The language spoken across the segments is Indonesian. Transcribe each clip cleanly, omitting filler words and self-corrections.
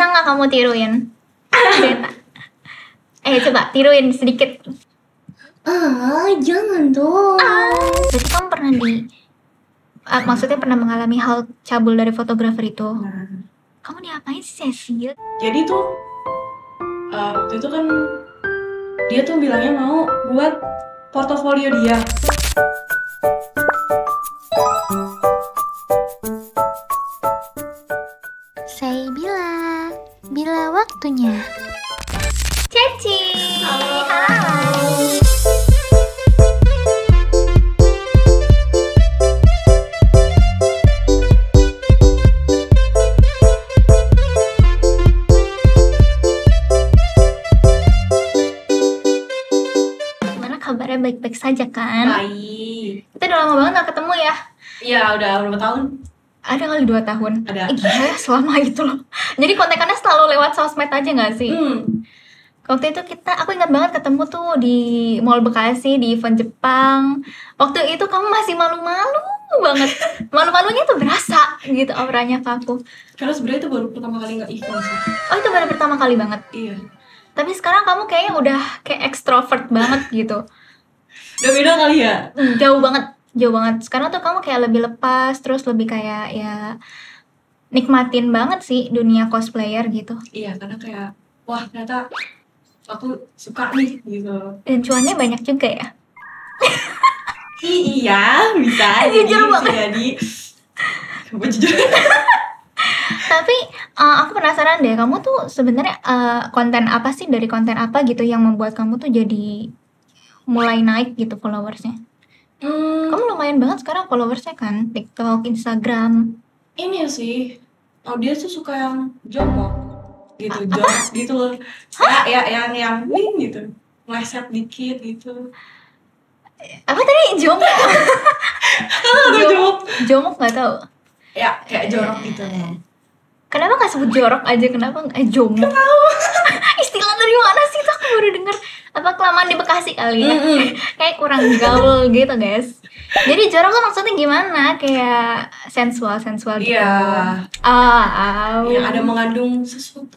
Bisa nggak kamu tiruin? Beta. Coba tiruin sedikit. Jangan dong. Jadi kamu pernah maksudnya pernah mengalami hal cabul dari fotografer itu? Nah, Kamu diapain sih, Cecil? jadi tuh waktu itu kan dia tuh bilangnya mau buat portofolio dia. Saya Bila waktunya. Ceci. Halo. Hai. Gimana kabarnya, baik-baik saja kan? Baik. Kita udah lama banget gak ketemu ya. Iya, udah berapa tahun? Ada kali 2 tahun. Ada. Gila ya, selama itu loh. Jadi kontekannya selalu lewat sosmed aja gak sih? Waktu itu aku ingat banget ketemu tuh di Mall Bekasi, di event Jepang. Waktu itu kamu masih malu-malu banget. Malu-malunya tuh berasa gitu auranya ke aku. Karena sebenarnya itu baru pertama kali nggak event sih. Oh, itu baru pertama kali banget. Iya. Tapi sekarang kamu kayaknya udah kayak ekstrovert banget gitu. Udah beda kali ya? Jauh banget. Sekarang tuh kamu kayak lebih lepas, terus lebih kayak ya nikmatin banget sih dunia cosplayer gitu. Iya, karena kayak wah ternyata aku suka nih gitu. Dan cuannya banyak juga ya. Iya, bisa. Jujur banget. Jadi jujur. Tapi aku penasaran deh, kamu tuh sebenarnya konten apa sih, dari konten apa gitu yang membuat kamu tuh jadi mulai naik gitu followersnya? Kamu lumayan banget sekarang followersnya kan, TikTok, Instagram. Ini sih, dia tuh suka yang jongkok gitu, jongkok gitu loh. Ya, yang wing gitu, meleset dikit gitu. Apa tadi? Jongkok? Jongkok. Jongkok nggak tahu. Ya, kayak jorok gitu. Kenapa nggak sebut jorok aja? Kenapa nggak jongkok? Istilah dari mana sih tuh? Aku baru denger. Apa kelamaan di Bekasi kali ya? Kayak kurang gaul gitu guys. Jadi jorok tuh maksudnya gimana? Kayak sensual gitu. Iya. Yang ada mengandung sesuatu.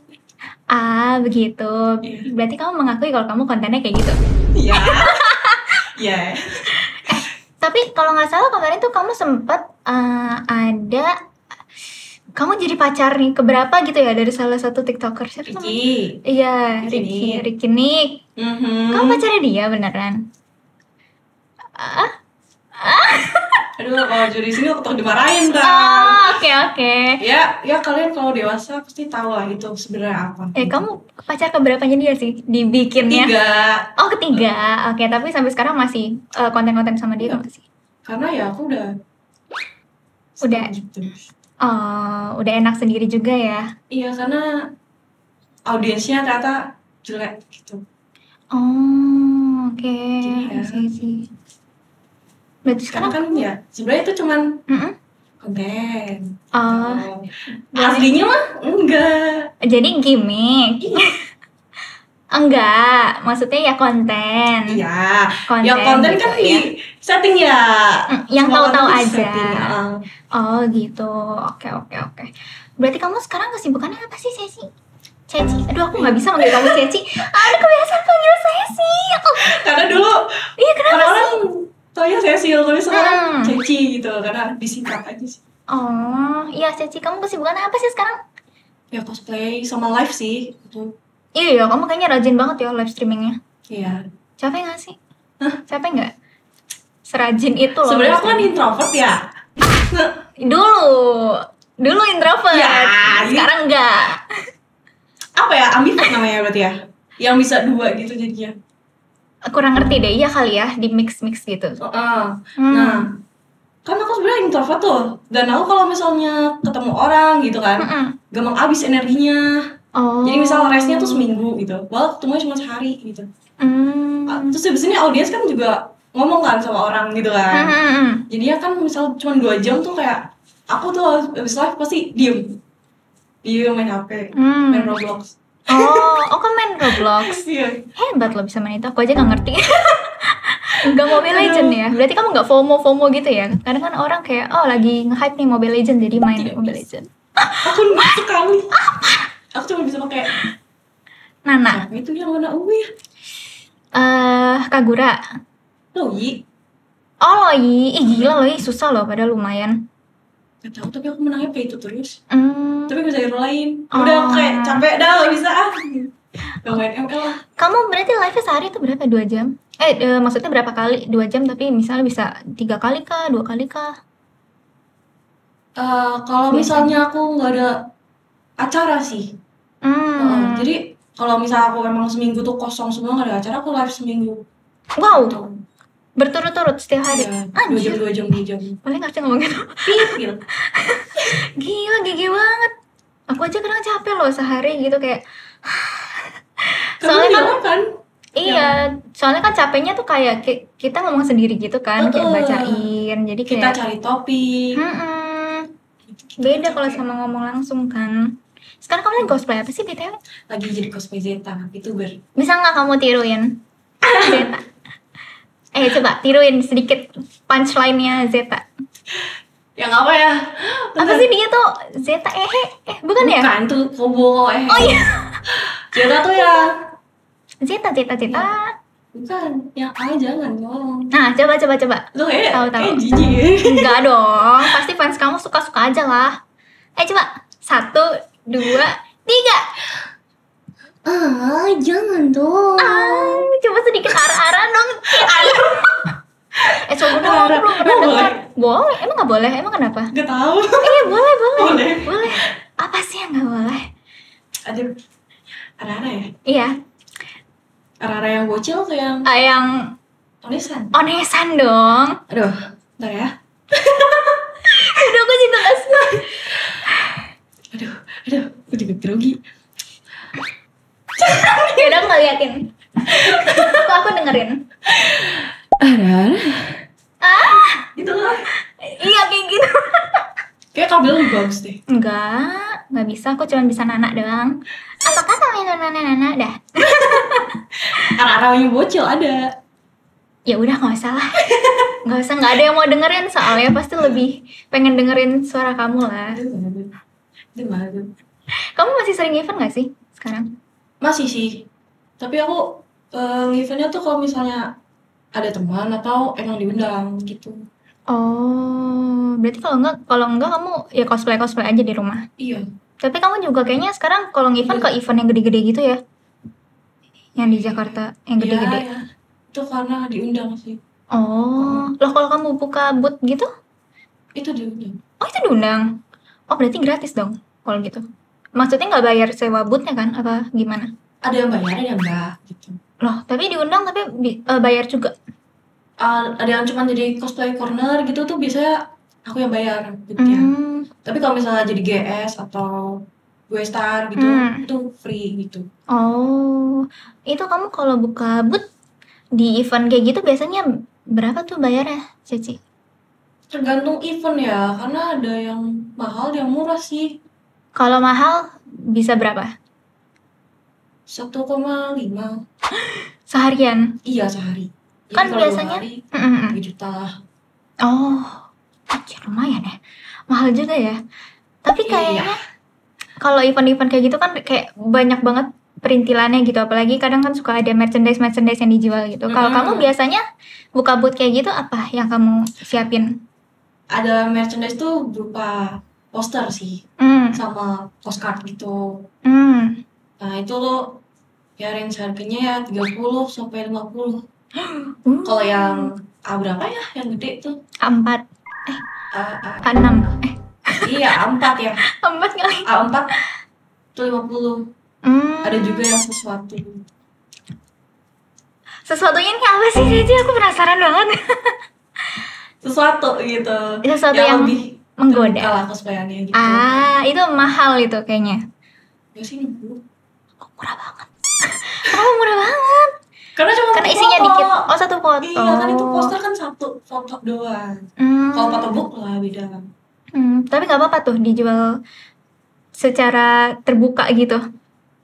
Begitu. Iya. Berarti kamu mengakui kalau kamu kontennya kayak gitu. Iya. Iya. Tapi kalau nggak salah kemarin tuh kamu sempet kamu jadi pacar nih keberapa gitu ya dari salah satu TikToker. Siapa namanya? Ricky. Iya, Ricky Nick. Kamu pacarnya dia beneran? Aduh, kalau juri sini aku takut dimarahin kan. Oke. Ya kalian kalau dewasa pasti tahu lah itu sebenarnya apa. Kamu pacar keberapanya dia sih dibikinnya? Ketiga. Oke, tapi sampai sekarang masih konten-konten sama dia nggak sih? Karena ya aku udah gitu. Udah enak sendiri juga ya? Iya, karena audiensnya ternyata jelek gitu. Oke. Jadi ya. Sih. Berarti Karena sekarang kan ya sebenarnya itu cuman konten. Aslinya mah enggak. jadi gimmick. Enggak, maksudnya ya konten. Iya. Ya konten gitu, kan di setting ya. Yang Semua tahu-tahu konten di aja. setting, ya. Oh gitu. Oke. Berarti kamu sekarang kesibukannya apa sih, Ceci? Aduh, aku nggak bisa manggil kamu Ceci. Aduh, kebiasaan panggil Ceci. Karena dulu Iya, kenapa orang-orang sih? taunya Cecil, tapi sekarang Ceci gitu, karena disingkat aja sih. Oh, iya Ceci. Kamu kesibukannya apa sih sekarang? Ya cosplay sama live sih gitu. Iya, kamu kayaknya rajin banget ya live streamingnya. Iya. Capek nggak sih? Capek nggak? Serajin itu loh. Sebenarnya aku kan introvert ya. Dulu introvert. Ya, sekarang enggak. Apa ya, ambivert namanya berarti ya? Yang bisa dua gitu jadinya. Kurang ngerti deh, iya kali ya, di mix gitu. Nah, kan aku sebenarnya introvert tuh. Dan aku kalau misalnya ketemu orang gitu kan, gampang habis energinya. Jadi misal restnya tuh seminggu gitu, walau ketemunya cuma sehari gitu. Terus di sini audiens kan juga ngomong kan sama orang gitu kan. Jadinya kan misal cuma 2 jam tuh kayak aku tuh habis live pasti diem main HP, main Roblox. Kan main Roblox. Iya. Hebat lo bisa main itu, aku aja gak ngerti. Nggak Mobile Legend ya? Berarti kamu nggak FOMO gitu ya? Kadang kan orang kayak lagi nge-hype nih Mobile Legend jadi main Mobile Legend. Aku sekali. Aku cuma Nana. Siapa itu yang warna ungu ya? Kagura. Loi. Oh Loi, gila Loi susah loh padahal lumayan. Gak tau, tapi aku menangnya pay itu terus. Tapi bisa hero lain. Udah aku kayak capek dah, gak bisa gak main ML lah. Kamu berarti live sehari itu berapa? 2 jam? Maksudnya berapa kali? 2 jam tapi misalnya bisa 3 kali kah? 2 kali kah? Kalau misalnya aku gak ada acara sih. Jadi kalau misalnya aku memang seminggu tuh kosong semua gak ada acara, aku live seminggu. Wow, berturut-turut setiap hari? Iya, 2 jam. Paling gak sih ngomong gitu? Gila, gigi banget. Aku aja kadang capek loh sehari gitu kayak soalnya kan iya, soalnya kan capeknya tuh kayak kita ngomong sendiri gitu kan, kayak bacain. Jadi kayak kita cari topik. Beda kalau sama ngomong langsung kan. Sekarang kamu lagi cosplay apa sih BTW? Lagi jadi cosplay Zeta, VTuber. Bisa nggak kamu tiruin Zeta? Coba tiruin sedikit punchline-nya Zeta. Yang apa ya? Apa sih dia tuh? Zeta bukan ya? Bukan, tuh Kobo Oh iya. Zeta tuh ya Zeta. Bukan, yang jangan dong. Nah, coba. Lu tahu. jijik. Enggak dong, pasti fans kamu suka-suka aja lah. Coba 1, 2, 3. Jangan dong. Coba sedikit arah-arah dong. Coba dong, aku belum pernah dengar. Boleh? Emang nggak boleh? Emang kenapa? Gak tahu. Boleh. Apa sih yang nggak boleh? Aduh, arah-arah ya? Iya. Arah-arah yang bocil atau yang? Yang onesan dong. Aduh, bentar ya. Udah aku juga gak suka. Aduh, aku juga grogi. Yaudah aku gak liatin. Aku dengerin. Gitu lah. Iya kayak gitu. Kayak kabel lebih bagus deh. Enggak bisa, aku cuma bisa Nana doang. Apa kata Nana dah. Arah-arah yang bocil ada. Ya udah nggak usah lah. Nggak ada yang mau dengerin soalnya pasti lebih pengen dengerin suara kamu lah. Kamu masih sering event nggak sih sekarang? Masih sih. Tapi aku eventnya tuh kalau misalnya ada teman atau emang diundang gitu. Oh, berarti kalau enggak kamu ya cosplay aja di rumah. Iya. Tapi kamu juga kayaknya sekarang kalau event ke event yang gede-gede gitu ya? Yang di Jakarta yang gede-gede. Iya. Itu karena diundang sih. Oh, loh kalau kamu buka booth gitu? Itu diundang. Oh, itu diundang. Oh, berarti gratis dong kalau gitu. Maksudnya nggak bayar sewa booth-nya kan? Apa gimana? Ada yang bayar, ada yang enggak gitu. Loh, tapi diundang tapi bayar juga. Ada yang cuma jadi cosplay corner gitu tuh biasanya aku yang bayar booth-nya. Tapi kalau misalnya jadi GS atau gue star gitu, itu free gitu. Oh, itu kamu kalau buka booth di event kayak gitu biasanya berapa tuh bayarnya, Cici? Tergantung event ya, karena ada yang mahal, ada yang murah sih. Kalau mahal bisa berapa? 1,5 seharian? Iya, sehari. Kan jadi biasanya 3 juta lah. Oh, lumayan ya. Mahal juga ya. Tapi kayaknya kalau event-event kayak gitu kan kayak banyak banget perintilannya gitu, apalagi kadang kan suka ada merchandise yang dijual gitu. Kalau kamu biasanya buka booth kayak gitu apa yang kamu siapin? Ada merchandise tuh berupa poster sih, sama postcard gitu. Nah itu lo ya range harganya ya 30 sampai 50. Kalau yang berapa ya yang gede tuh? A4 A6 Iya A4 ya. A4 kali. A4 tuh 50. Ada juga yang sesuatunya ini apa sih Cici? Aku penasaran banget. Sesuatu gitu. Sesuatu yang lebih menggoda. Kalau cosplayannya gitu. Itu mahal itu kayaknya. Ya sih 60. Kok murah banget? Kenapa murah banget? Karena isinya dikit. Oh, 1 foto. Iya kan itu poster kan 1 foto doang. Kalau foto book lah beda. Tapi nggak apa-apa tuh dijual secara terbuka gitu.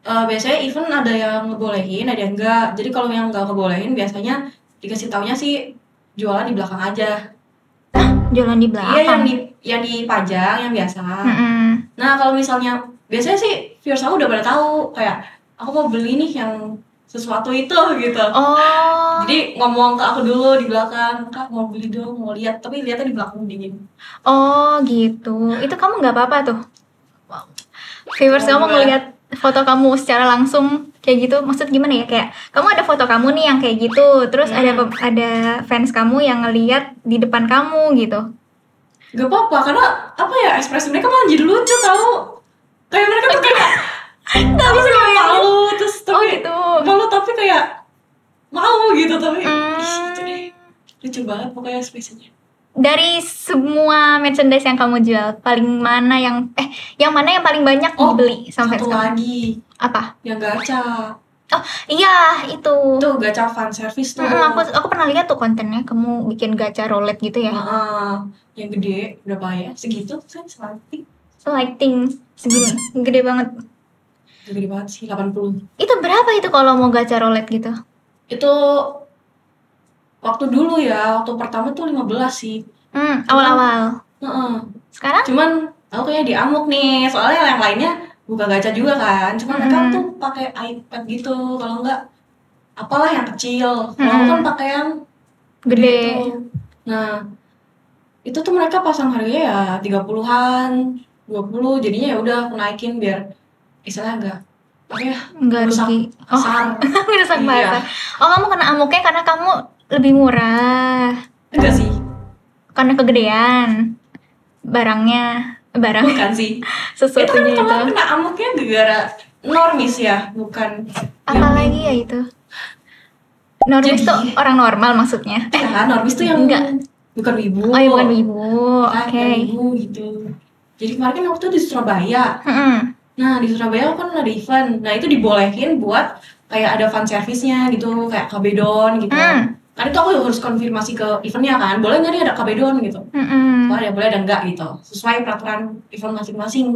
Biasanya event ada yang ngebolehin, ada yang enggak. Jadi kalau yang enggak ngebolehin biasanya dikasih taunya sih jualan di belakang aja. Jualan di belakang? Iya, yang dipajang, yang biasa. Nah kalau misalnya biasanya sih viewers aku udah pada tahu kayak aku mau beli nih yang sesuatu itu gitu. Oh. Jadi ngomong ke aku dulu di belakang, Kak mau beli dong, mau lihat, tapi lihatnya di belakang dingin. Oh gitu. Itu kamu nggak apa-apa tuh? Wow. Viewers kamu ngelihat foto kamu secara langsung kayak gitu, maksud gimana ya, kayak kamu ada foto kamu nih yang kayak gitu, terus ada fans kamu yang ngelihat di depan kamu gitu. Gak apa-apa, karena apa ya, ekspresi mereka malah jadi lucu tau. Kayak mereka tuh kayak nggak bisa malu, terus tapi gitu. malu tapi kayak mau gitu, tapi itu deh lucu banget pokoknya ekspresinya. Dari semua merchandise yang kamu jual, paling mana yang mana yang paling banyak dibeli sama fans kamu? Satu lagi. Apa? Yang gacha. Oh iya, itu. Tuh gacha fan service tuh. Aku pernah lihat tuh kontennya, kamu bikin gacha roulette gitu ya. Yang gede, berapa ya? Segitu kan, lighting segini, gede banget. Gede banget sih, 80. Itu berapa itu kalau mau gacha roulette gitu? Itu waktu dulu ya, waktu pertama tuh 15 sih. Awal-awal. Sekarang? Cuman aku kayaknya diamuk nih, soalnya yang lainnya buka gacha juga kan. Cuman mereka tuh pakai iPad gitu, kalau enggak apalah yang kecil. Kalau aku kan pakai yang gede. Gitu. Nah, itu tuh mereka pasang harganya ya 30-an, 20, jadinya ya udah aku naikin biar istilahnya enggak rugi. Ngerusak pasar. Oh, kamu kena amuknya karena kamu lebih murah. Enggak sih. Karena kegedean barangnya. Bukan sih. Sesuatunya itu. Kan kena amuknya gara-gara normis ya, bukan. Apalagi ya itu. Normis tuh orang normal maksudnya. Iya, normis tuh yang bukan wibu. Oh, ya bukan wibu. Oke. Wibu gitu. Jadi kemarin kan waktu di Surabaya. Nah, di Surabaya kan ada event. Nah, itu dibolehin buat kayak ada fan service-nya gitu, kayak kabedon gitu. Kan itu aku harus konfirmasi ke eventnya kan, boleh nggak nih ada kabedon gitu. Boleh ada enggak gitu, sesuai peraturan event masing-masing.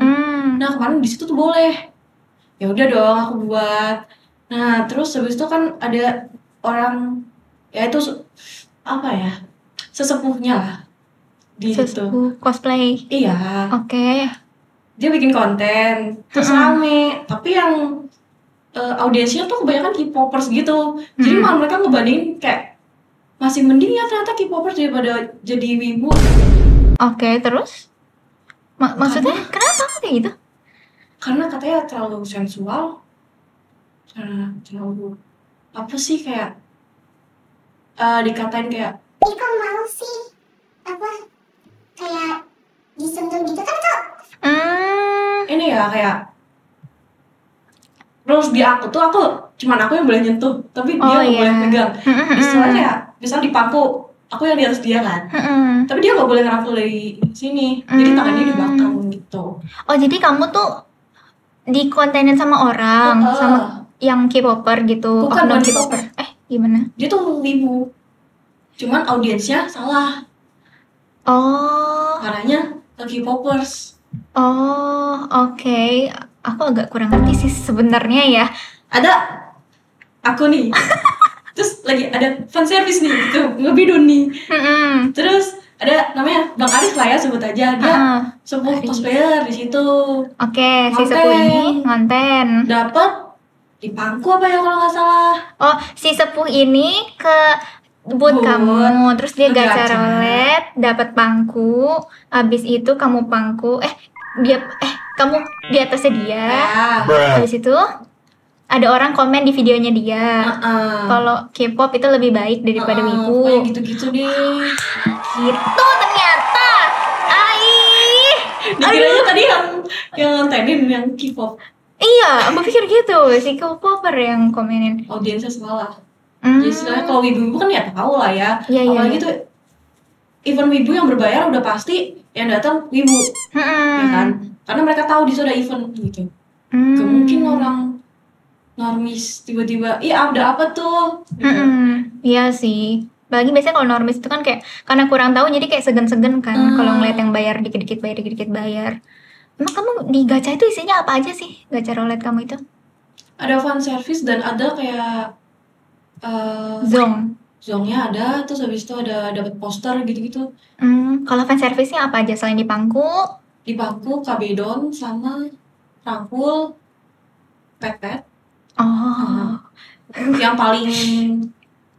Nah, kemarin di situ tuh boleh. Ya udah dong, aku buat. Nah, terus habis itu kan ada orang, ya itu apa ya, sesepuhnya lah di situ. Cosplay. Iya. Oke. Dia bikin konten, terus rame. Tapi yang audiensnya tuh kebanyakan K-popers gitu. Jadi malah mereka ngebandingin kayak masih mending ya ternyata K-popers daripada jadi wibu. Oke, terus? Maksudnya kenapa kayak gitu? Karena katanya terlalu sensual. Karena terlalu apa sih, kayak dikatain kayak kok mau sih apa kayak disentuh gitu kan tuh. Ini ya kayak rules di aku cuman aku yang boleh nyentuh, tapi dia nggak boleh pegang. Istilahnya ya, misal di pangku, aku yang di atas dia kan, tapi dia nggak boleh ngerangkul dari sini, jadi tangannya di belakang gitu. Oh, jadi kamu tuh dikontenin sama orang, sama yang K-popper gitu? Bukan K-popper. Gimana? Dia tuh wibu, cuman audiensnya salah. Oh. Arahnya ke K-popers. Oh, oke. Aku agak kurang ngerti sih sebenarnya ya. Ada aku nih, terus lagi ada fan service nih, gitu, ngebidon nih. Terus ada namanya Bang Aris lah ya, sebut aja, dia sepuh cosplayer di situ. Oke, si sepuh ini ngonten. Dapat di pangku apa ya kalau nggak salah. Oh, si sepuh ini ke buat kamu, terus dia gacha roulette, dapat pangku. Abis itu kamu pangku, kamu di atasnya dia. Habis itu ada orang komen di videonya dia. Kalau K-pop itu lebih baik daripada wibu. Kayak gitu-gitu deh. Gitu ternyata. Dikiranya tadi yang ngontenin yang K-pop. Iya, aku pikir gitu. Si K-popper yang komenin. Audiensnya salah. Jadi istilahnya kalau wibu kan ya tahu lah ya. Apalagi tuh event wibu yang berbayar udah pasti yang datang wibu. Ya kan? Karena mereka tahu di sana event gitu. Gak mungkin orang normis tiba-tiba, ada apa tuh? Gitu. Iya sih. Apalagi biasanya kalau normis itu kan kayak karena kurang tahu jadi kayak segan-segan kan kalau ngeliat yang bayar dikit-dikit bayar. Emang kamu di gacha itu isinya apa aja sih? Gacha roulette kamu itu? Ada fan service dan ada kayak Zongnya ada, terus habis itu ada dapat poster gitu-gitu. Kalau fan service-nya apa aja selain di pangku? Di pangku, kabedon, sama rangkul, pet-pet. yang paling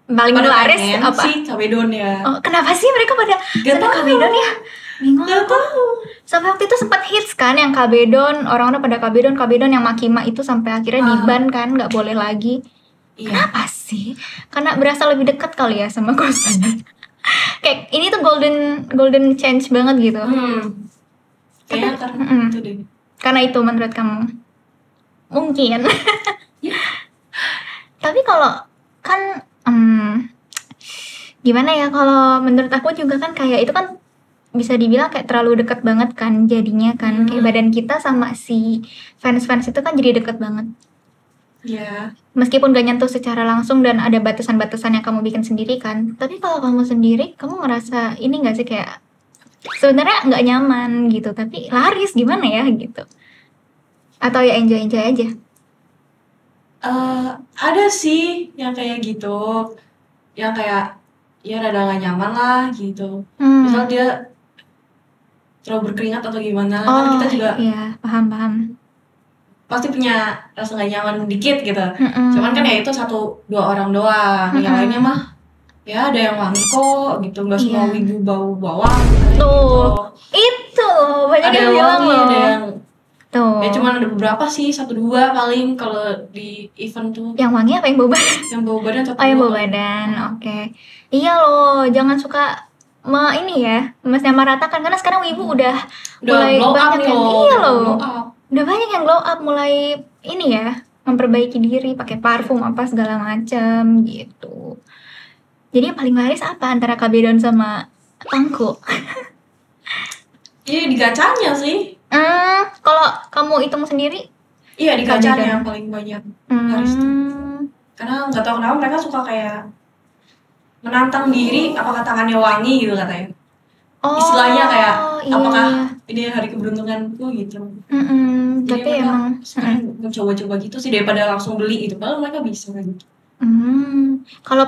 pada laris pengen apa sih Kabedon ya. Oh, kenapa sih mereka pada suka Kabedon ya? Bingung. Gak tahu. Sampai waktu itu sempat hits kan yang Kabedon, orang-orang pada Kabedon yang Makima itu sampai akhirnya di-ban kan, nggak boleh lagi. Iya. Kenapa sih? Karena berasa lebih dekat kali ya sama cosplayer. Kayak ini tuh golden change banget gitu. Kayaknya karena itu deh. Karena itu menurut kamu? Mungkin. Tapi kalau kan gimana ya, kalau menurut aku juga kan kayak itu kan bisa dibilang kayak terlalu dekat banget kan jadinya kan. Kayak badan kita sama si fans-fans itu kan jadi dekat banget. Iya. Meskipun gak nyentuh secara langsung dan ada batasan-batasan yang kamu bikin sendiri kan. Tapi kalau kamu sendiri, kamu ngerasa ini gak sih kayak sebenarnya nggak nyaman gitu, tapi laris gimana ya gitu? Atau ya enjoy aja? Ada sih yang kayak gitu, yang kayak ya rada gak nyaman lah gitu. Misal dia terlalu berkeringat atau gimana, kan kita juga iya, paham. Pasti punya rasa gak nyaman dikit gitu. Cuman kan ya itu 1-2 orang doang. Yang lainnya mah ya ada yang wangi kok gitu, nggak semua wibu bau bawang tuh gitu. Itu banyak ada yang bilang wangi, loh. ada yang tuh ya cuman ada beberapa sih, 1-2 paling kalau di event tuh. Yang wangi apa yang bau badan? Yang bau badan atau yang bau badan. Oke. Iya loh, jangan suka ini ya menyamaratakan, karena sekarang wibu udah mulai banyak yang udah banyak yang glow up, mulai ini ya memperbaiki diri pakai parfum apa segala macam gitu. Jadi yang paling laris apa antara Kabedon sama Tangku? Iya, di gacanya sih. Kalau kamu hitung sendiri? Iya, di gacanya yang paling banyak laris tuh. Karena nggak tahu kenapa mereka suka kayak menantang diri, apakah tangannya wangi gitu katanya. Istilahnya kayak apakah ini hari keberuntunganku gitu. Jadi tapi emang mencoba-coba gitu sih daripada langsung beli gitu. Padahal mereka bisa gitu. Kalau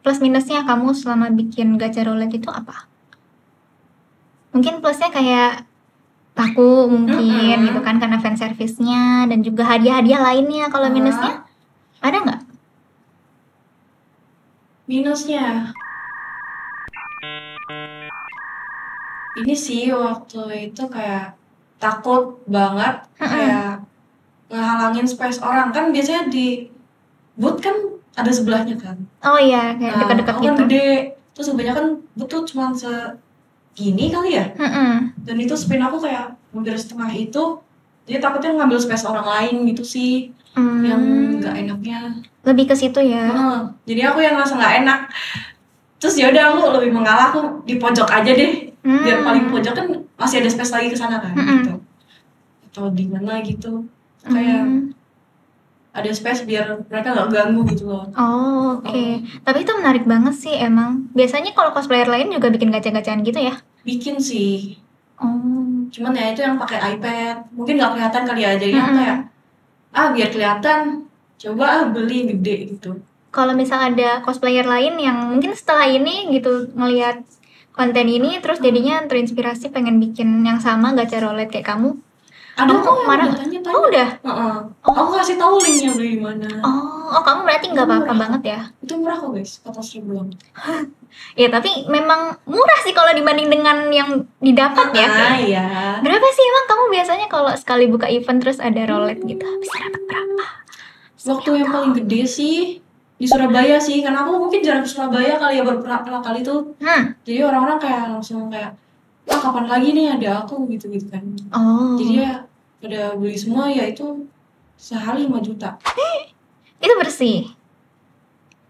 plus minusnya kamu selama bikin gacha roulette itu apa? Mungkin plusnya kayak laku mungkin gitu kan, karena fan service-nya dan juga hadiah-hadiah lainnya. Kalau minusnya ada nggak? Minusnya ini sih waktu itu kayak takut banget kayak ngehalangin space orang. Kan biasanya di booth kan ada sebelahnya kan. Oh iya, kayak dekat-dekat gitu. Kan gede, terus kebanyakan booth tuh cuma segini kali ya. Dan itu spin aku kayak hampir setengah itu, jadi takutnya ngambil space orang lain gitu sih. Yang nggak enaknya lebih ke situ ya. Jadi aku yang ngerasa nggak enak. Terus ya udah aku lebih mengalah, aku di pojok aja deh. Biar paling pojok kan masih ada space lagi ke sana kan gitu. Atau di mana gitu. Kayak ada space biar mereka nggak ganggu gitu loh. Oke. Tapi itu menarik banget sih emang. Biasanya kalau cosplayer lain juga bikin gacha-gacaan gitu ya? Bikin sih. Cuman ya itu yang pakai iPad. Mungkin nggak kelihatan kali ya. Jadi kayak biar kelihatan, coba beli gede gitu. Kalau misal ada cosplayer lain yang mungkin setelah ini gitu ngelihat konten ini terus jadinya terinspirasi pengen bikin yang sama gacha roulette kayak kamu, ada kok yang marah? udah tanya-tanya. Udah? Aku kasih tahu linknya beli di mana. Kamu berarti nggak apa-apa banget ya? Itu murah kok guys, 400.000 doang. Ya tapi memang murah sih kalau dibanding dengan yang didapat ya. Iya. Berapa sih emang kamu biasanya kalau sekali buka event terus ada roulette gitu bisa dapat berapa? Waktu yang paling gede sih di Surabaya sih, karena aku mungkin jarang ke Surabaya kali ya, baru pernah kali tuh. Jadi orang-orang kayak langsung kayak kapan lagi nih ada aku gitu kan. Jadi ya pada beli semua, ya itu sehari 5 juta. Itu bersih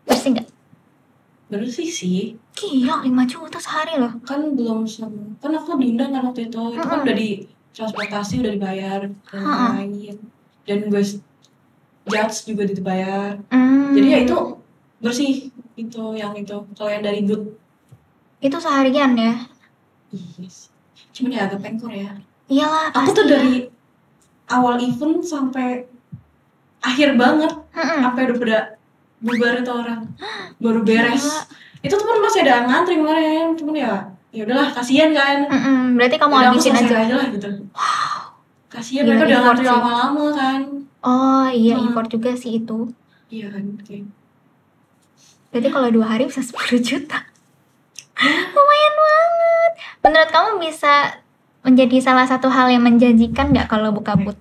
nggak? Bersih sih. Gila, 5 juta sehari loh. Kan belum sama, kan aku diundang kan waktu itu kan udah di transportasi, udah dibayar dan lain, dan gue judge juga dibayar. Jadi ya itu bersih itu, yang itu. Kalau yang dari booth itu seharian ya? Yes. Cuman ya agak pengkor ya. Iyalah, aku tuh dari awal event sampai akhir banget, sampai udah pada bubar itu orang, baru beres. Itu tuh kan masih ada ngantri kemarin, cuman ya udahlah, kasihan kan. Berarti kamu habisin aja lah gitu. Wow, kasihan mereka udah ngantri lama-lama kan. Iya, import juga sih itu. Iya kan, kayak. Berarti kalau 2 hari bisa 10 juta. Lumayan banget. Menurut kamu bisa menjadi salah satu hal yang menjanjikan nggak kalau buka booth?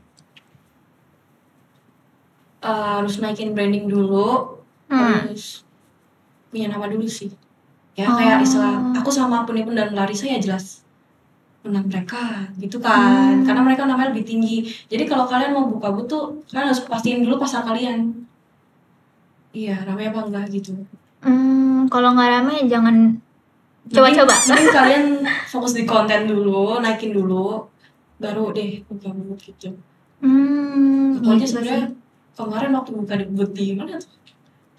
Harus naikin branding dulu, harus punya nama dulu sih. Ya kayak istilah aku sama Punipun dan Larissa ya jelas menang mereka gitu kan, karena mereka namanya lebih tinggi. Jadi kalau kalian mau buka booth tuh kalian harus pastiin dulu pasar kalian. Iya, rame apa enggak gitu. Kalau nggak rame jangan coba-coba. Mungkin kalian fokus di konten dulu, naikin dulu, baru deh buka booth gitu. Apalagi sebenarnya kemarin waktu buka di booth di mana tuh?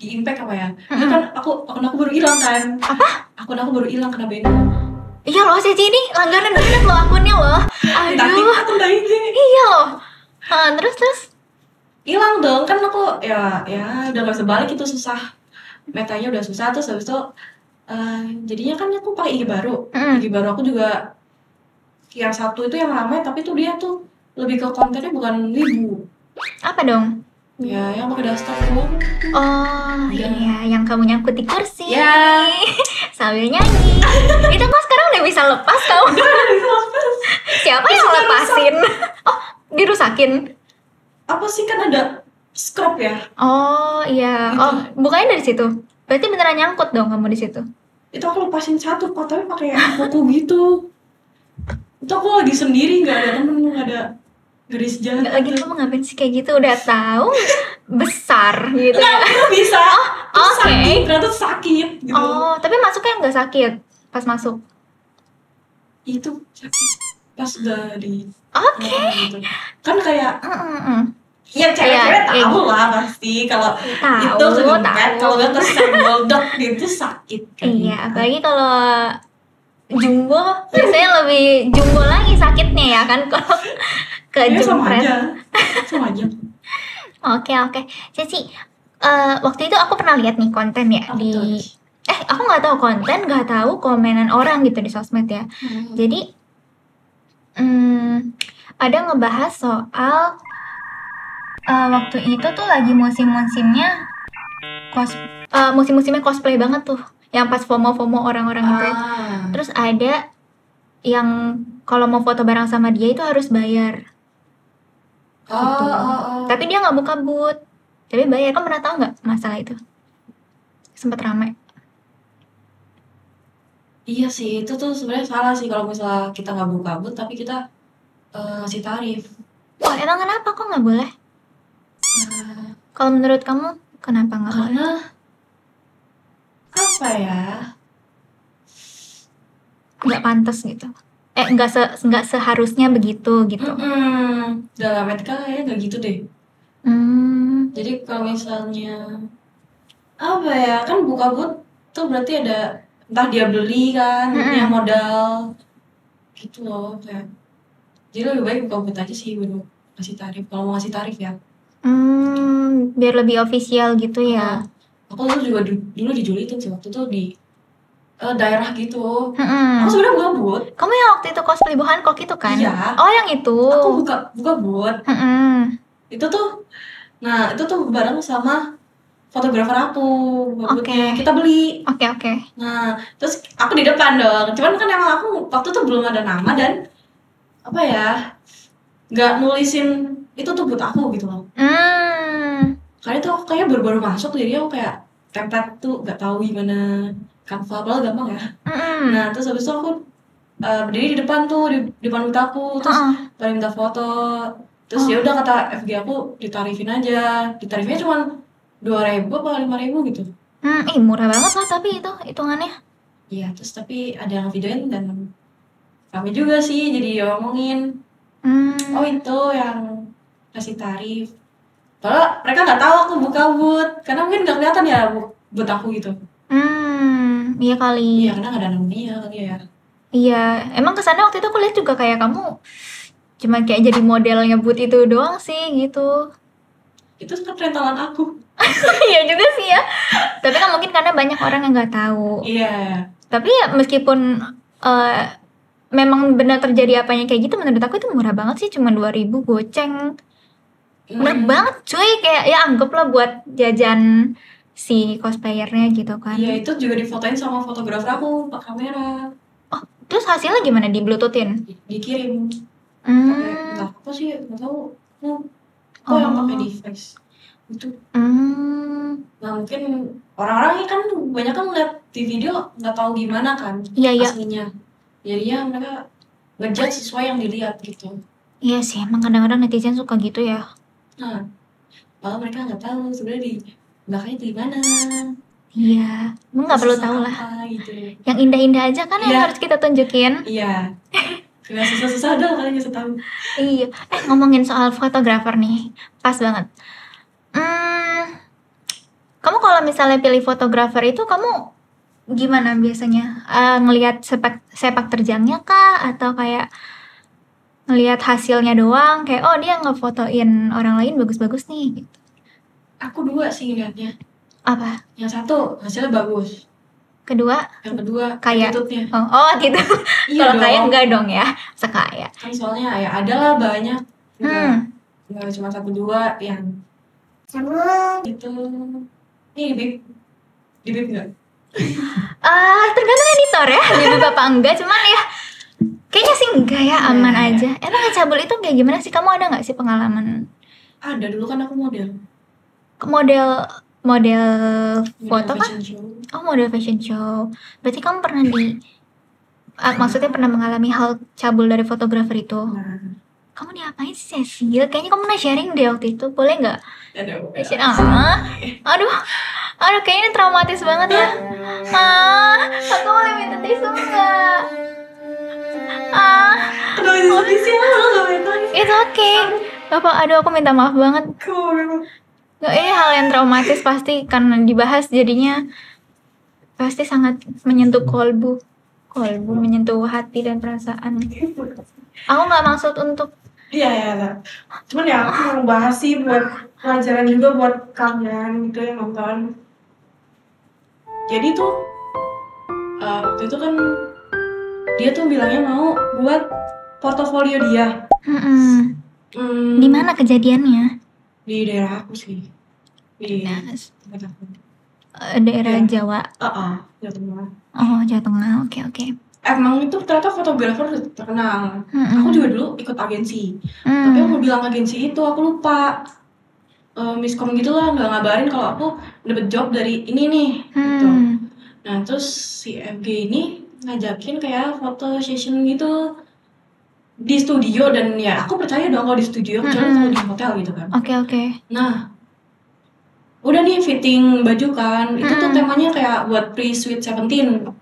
Di Impact apa ya? Itu kan akun aku baru hilang kan? Apa? Akun aku baru hilang kena ban. Iya loh, Cici ini langganan banget loh akunnya loh. Aduh. Akun dah ini. Iya loh. Terus hilang dong, kan aku ya udah gak bisa balik, itu susah. Metanya udah susah, terus habis itu jadinya kan aku pakai IG baru. IG baru aku juga yang satu itu yang ramai, tapi tuh dia tuh lebih ke kontennya bukan wibu. Apa dong? Ya, yang pakai daster doang. Oh iya, yang kamu nyangkut di kursi. Ya. Sambil nyanyi. Itu kok sekarang udah bisa lepas kamu? Udah bisa lepas. Siapa yang lepasin? Oh, dirusakin? Apa sih, kan ada scrub ya? Oh iya. Gitu. Oh, bukannya dari situ? Berarti beneran nyangkut dong kamu di situ? Itu aku lepasin satu kok, tapi pakai kuku gitu. Itu aku lagi sendiri, nggak ada temen, nggak ada garis jalan. Lagi kamu ngapain sih kayak gitu? Udah tahu besar gitu ya? Nggak bisa. Oke. Sakit, ternyata sakit gitu. Oh, tapi masuknya nggak sakit pas masuk? Itu sakit pas udah di Oke. gitu. Kan kayak ya Iya, cewek tahu lah pasti kalau itu kegempet, kalau nggak kesenggol dok itu sakit kan. Iya, apalagi kalau jumbo biasanya lebih jumbo lagi sakitnya ya kan kalau kejempret. Sama aja. Oke. Cici, waktu itu aku pernah lihat nih konten ya di aku nggak tahu konten, nggak tahu komenan orang gitu di sosmed ya. Jadi ada ngebahas soal waktu itu tuh lagi musim-musimnya musim-musimnya cosplay banget tuh, yang pas FOMO orang-orang itu. Terus ada yang kalau mau foto bareng sama dia itu harus bayar. Gitu. Tapi dia nggak buka booth, tapi bayar. Kamu pernah tahu nggak masalah itu? Sempat ramai. Iya sih, itu tuh sebenarnya salah sih kalau misalnya kita nggak buka booth tapi kita ngasih tarif. Oh, emang kenapa kok nggak boleh? Kalau menurut kamu kenapa nggak boleh? Karena apa ya? Nggak pantas gitu. Nggak seharusnya begitu gitu. Dalam etika kayaknya nggak gitu deh. Jadi kalau misalnya apa ya, kan buka booth tuh berarti ada entah dia beli kan, punya modal gitu loh kayak. Jadi lebih baik buka booth aja sih, baru ngasih tarif kalau mau ngasih tarif ya. Biar lebih official gitu ya. Aku tuh juga dulu dijulitin sih waktu tuh di daerah gitu. Aku sebenarnya buka booth. Kamu yang waktu itu cosplay Bu Hancock itu kan? Iya. Oh, yang itu. Aku buka booth. Itu tuh bareng sama fotografer aku. Oke. Kita beli. Oke. Nah, terus aku di depan dong. Cuman kan emang aku waktu tuh belum ada nama dan apa ya, nggak nulisin itu tuh booth aku gitu loh. Karena itu aku kayak baru-baru masuk, jadi aku kayak template tuh nggak tahu gimana. Canva padahal gampang ya. Nah, terus habis itu aku berdiri di depan tuh, di depan booth aku, terus pada minta foto. Terus ya udah kata FG aku ditarifin aja. Ditarifnya cuma 2.000 apa 5.000 gitu. Murah banget lah tapi itu hitungannya. Iya, terus tapi ada yang videoin dan kami juga sih jadi ngomongin. Oh itu yang kasih tarif. Padahal mereka nggak tahu aku buka booth, karena mungkin nggak kelihatan ya booth aku gitu. Iya kali. Iya, karena nggak ada namanya kali ya. Iya, emang kesana waktu itu aku lihat juga kayak kamu cuma kayak jadi modelnya booth itu doang sih gitu. Itu kan rentalan aku. Iya juga sih ya. Tapi kan mungkin karena banyak orang yang nggak tahu. Iya. Tapi ya meskipun memang benar terjadi apanya kayak gitu, menurut aku itu murah banget sih, cuma 2.000 goceng. Bener banget cuy, kayak ya anggaplah buat jajan si cosplayernya gitu kan. Iya, itu juga difotoin sama fotografer aku pakai kamera. Oh, terus hasilnya gimana, di bluetoothin? Dikirim. Pakai entah apa sih, nggak tahu. Yang pakai device itu. Nah mungkin orang-orang kan banyak kan ngeliat di video nggak tahu gimana kan aslinya. Jadinya mereka ngejudge sesuai yang dilihat gitu. Iya sih, emang kadang-kadang netizen suka gitu ya. Nah, malah mereka nggak tahu sebenarnya di belakangnya itu gimana. Iya, emang nggak perlu tahu lah. Gitu. Yang indah-indah aja kan yang harus kita tunjukin. Iya. Nggak susah-susah dong kalian bisa tahu. Iya. Ngomongin soal fotografer nih, pas banget. Kamu kalau misalnya pilih fotografer itu kamu gimana biasanya? Ngelihat sepak terjangnya kah, atau kayak ngelihat hasilnya doang, kayak oh dia ngefotoin orang lain bagus-bagus nih gitu? Aku dua sih ngeliatnya. Apa? Yang satu hasilnya bagus. Yang kedua kayak attitude-nya. Oh gitu. Iya. Kalau kayak enggak dong ya, sekaya. Kan soalnya ya ada lah banyak. Enggak cuma 1-2 yang Sambung gitu. Nih di bib enggak? Tergantung editor ya, jadi bapak enggak, cuman ya kayaknya sih enggak ya, aman aja. Emang ngecabul itu kayak gimana sih? Kamu ada nggak sih pengalaman? Ada, dulu kan aku model foto kan? Oh, model fashion show. Berarti kamu pernah maksudnya pernah mengalami hal cabul dari fotografer itu? Nah. Kamu diapain sih, Cecil? Kayaknya kamu pernah sharing deh waktu itu, boleh nggak? Aduh, kayaknya ini traumatis banget ya. Aku boleh minta tisu nggak? It's okay. Bapak, aku minta maaf banget. Nggak, ini hal yang traumatis pasti karena dibahas, jadinya pasti sangat menyentuh kolbu, menyentuh hati dan perasaan. Aku nggak maksud untuk Iya. Cuman ya aku mau bahas sih buat pelajaran juga buat kalian gitu yang nonton. Jadi tuh waktu itu kan dia tuh bilangnya mau buat portofolio dia. Di mana kejadiannya? Di daerah aku sih. Di daerah Jawa. Jawa Tengah. Oh, Jawa Tengah. Oke. Emang itu ternyata fotografer terkenal. Aku juga dulu ikut agensi. Tapi aku bilang agensi itu aku lupa. Miskom gitu lah, nggak ngabarin kalau aku dapet job dari ini nih. Gitu. Nah terus si FG ini ngajakin kayak foto session gitu di studio, dan ya aku percaya dong kalau di studio, kecuali kalau di hotel gitu kan. Oke. Nah udah nih fitting baju kan, itu tuh temanya kayak buat pre-sweet 17,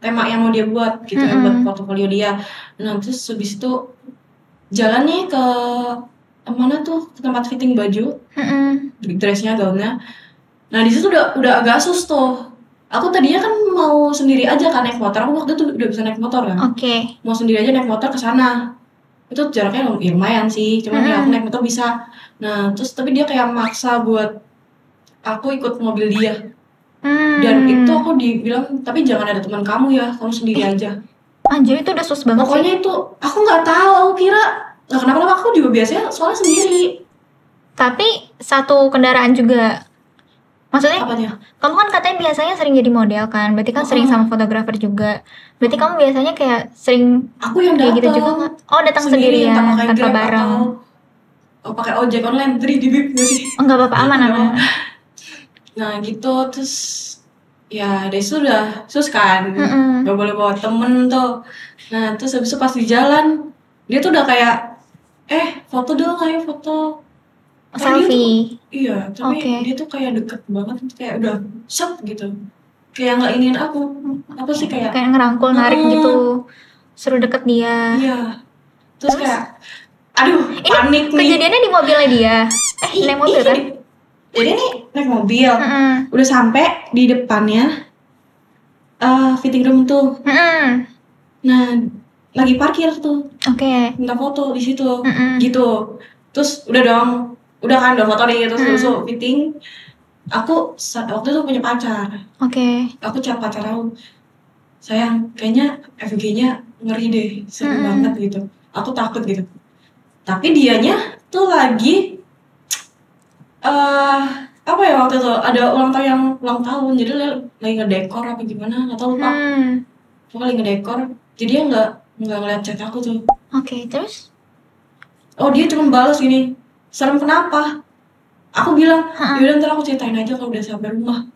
tema yang mau dia buat gitu ya, buat portofolio dia. Nah terus habis itu jalan nih ke mana tuh, ke tempat fitting baju, dressnya, gaunnya. Nah di situ udah agak sus tuh. Aku tadinya kan mau sendiri aja kan naik motor, aku waktu itu udah bisa naik motor kan. Mau sendiri aja naik motor ke sana. Itu jaraknya lumayan sih, cuman ya aku naik motor bisa. Nah terus tapi dia kayak maksa buat aku ikut mobil dia. Dan itu aku dibilang, tapi jangan ada teman kamu ya, kamu sendiri aja. Anjir, itu udah sus banget. Pokoknya sih. Itu aku nggak tahu, aku kira nggak kenapa-kenapa, aku juga biasanya soalnya sendiri. Tapi satu kendaraan juga. Maksudnya? Apanya? Kamu kan katanya biasanya sering jadi model kan, berarti kan sering sama fotografer juga. Berarti kamu biasanya kayak sering aku yang kayak gitu juga nggak? Oh, datang sendirian tanpa bareng. Pakai ojek online, tadi di bib nggak sih? Enggak apa-apa, aman. Nah gitu, terus ya dari situ udah sus kan, gak boleh bawa temen tuh. Nah terus habis itu pas di jalan, dia tuh udah kayak foto dong, ayo foto selfie. Iya, tapi dia tuh kayak deket banget, kayak udah set gitu, kayak nggak ingin aku apa sih, kayak ngerangkul, narik gitu, suruh deket dia. Iya, terus kayak aduh panik nih. Kejadiannya di mobilnya dia. Naik mobil kan? Jadi nih naik mobil, udah sampai di depannya fitting room tuh. Nah lagi parkir tuh. Minta foto di situ, gitu. Terus udah kan foto nih, terus fitting. Aku waktu itu punya pacar. Aku chat pacar aku, sayang, kayaknya FG-nya ngeri deh, seru banget gitu. Aku takut gitu. Tapi dianya tuh lagi apa ya waktu itu ada ulang tahun jadi lagi ngedekor apa gimana nggak tahu lupa. Pokoknya lagi ngedekor jadi dia nggak ngeliat chat aku tuh. Oke, terus? Oh dia cuma balas gini, serem kenapa? Aku bilang yaudah ntar aku ceritain aja kalau udah sampai rumah.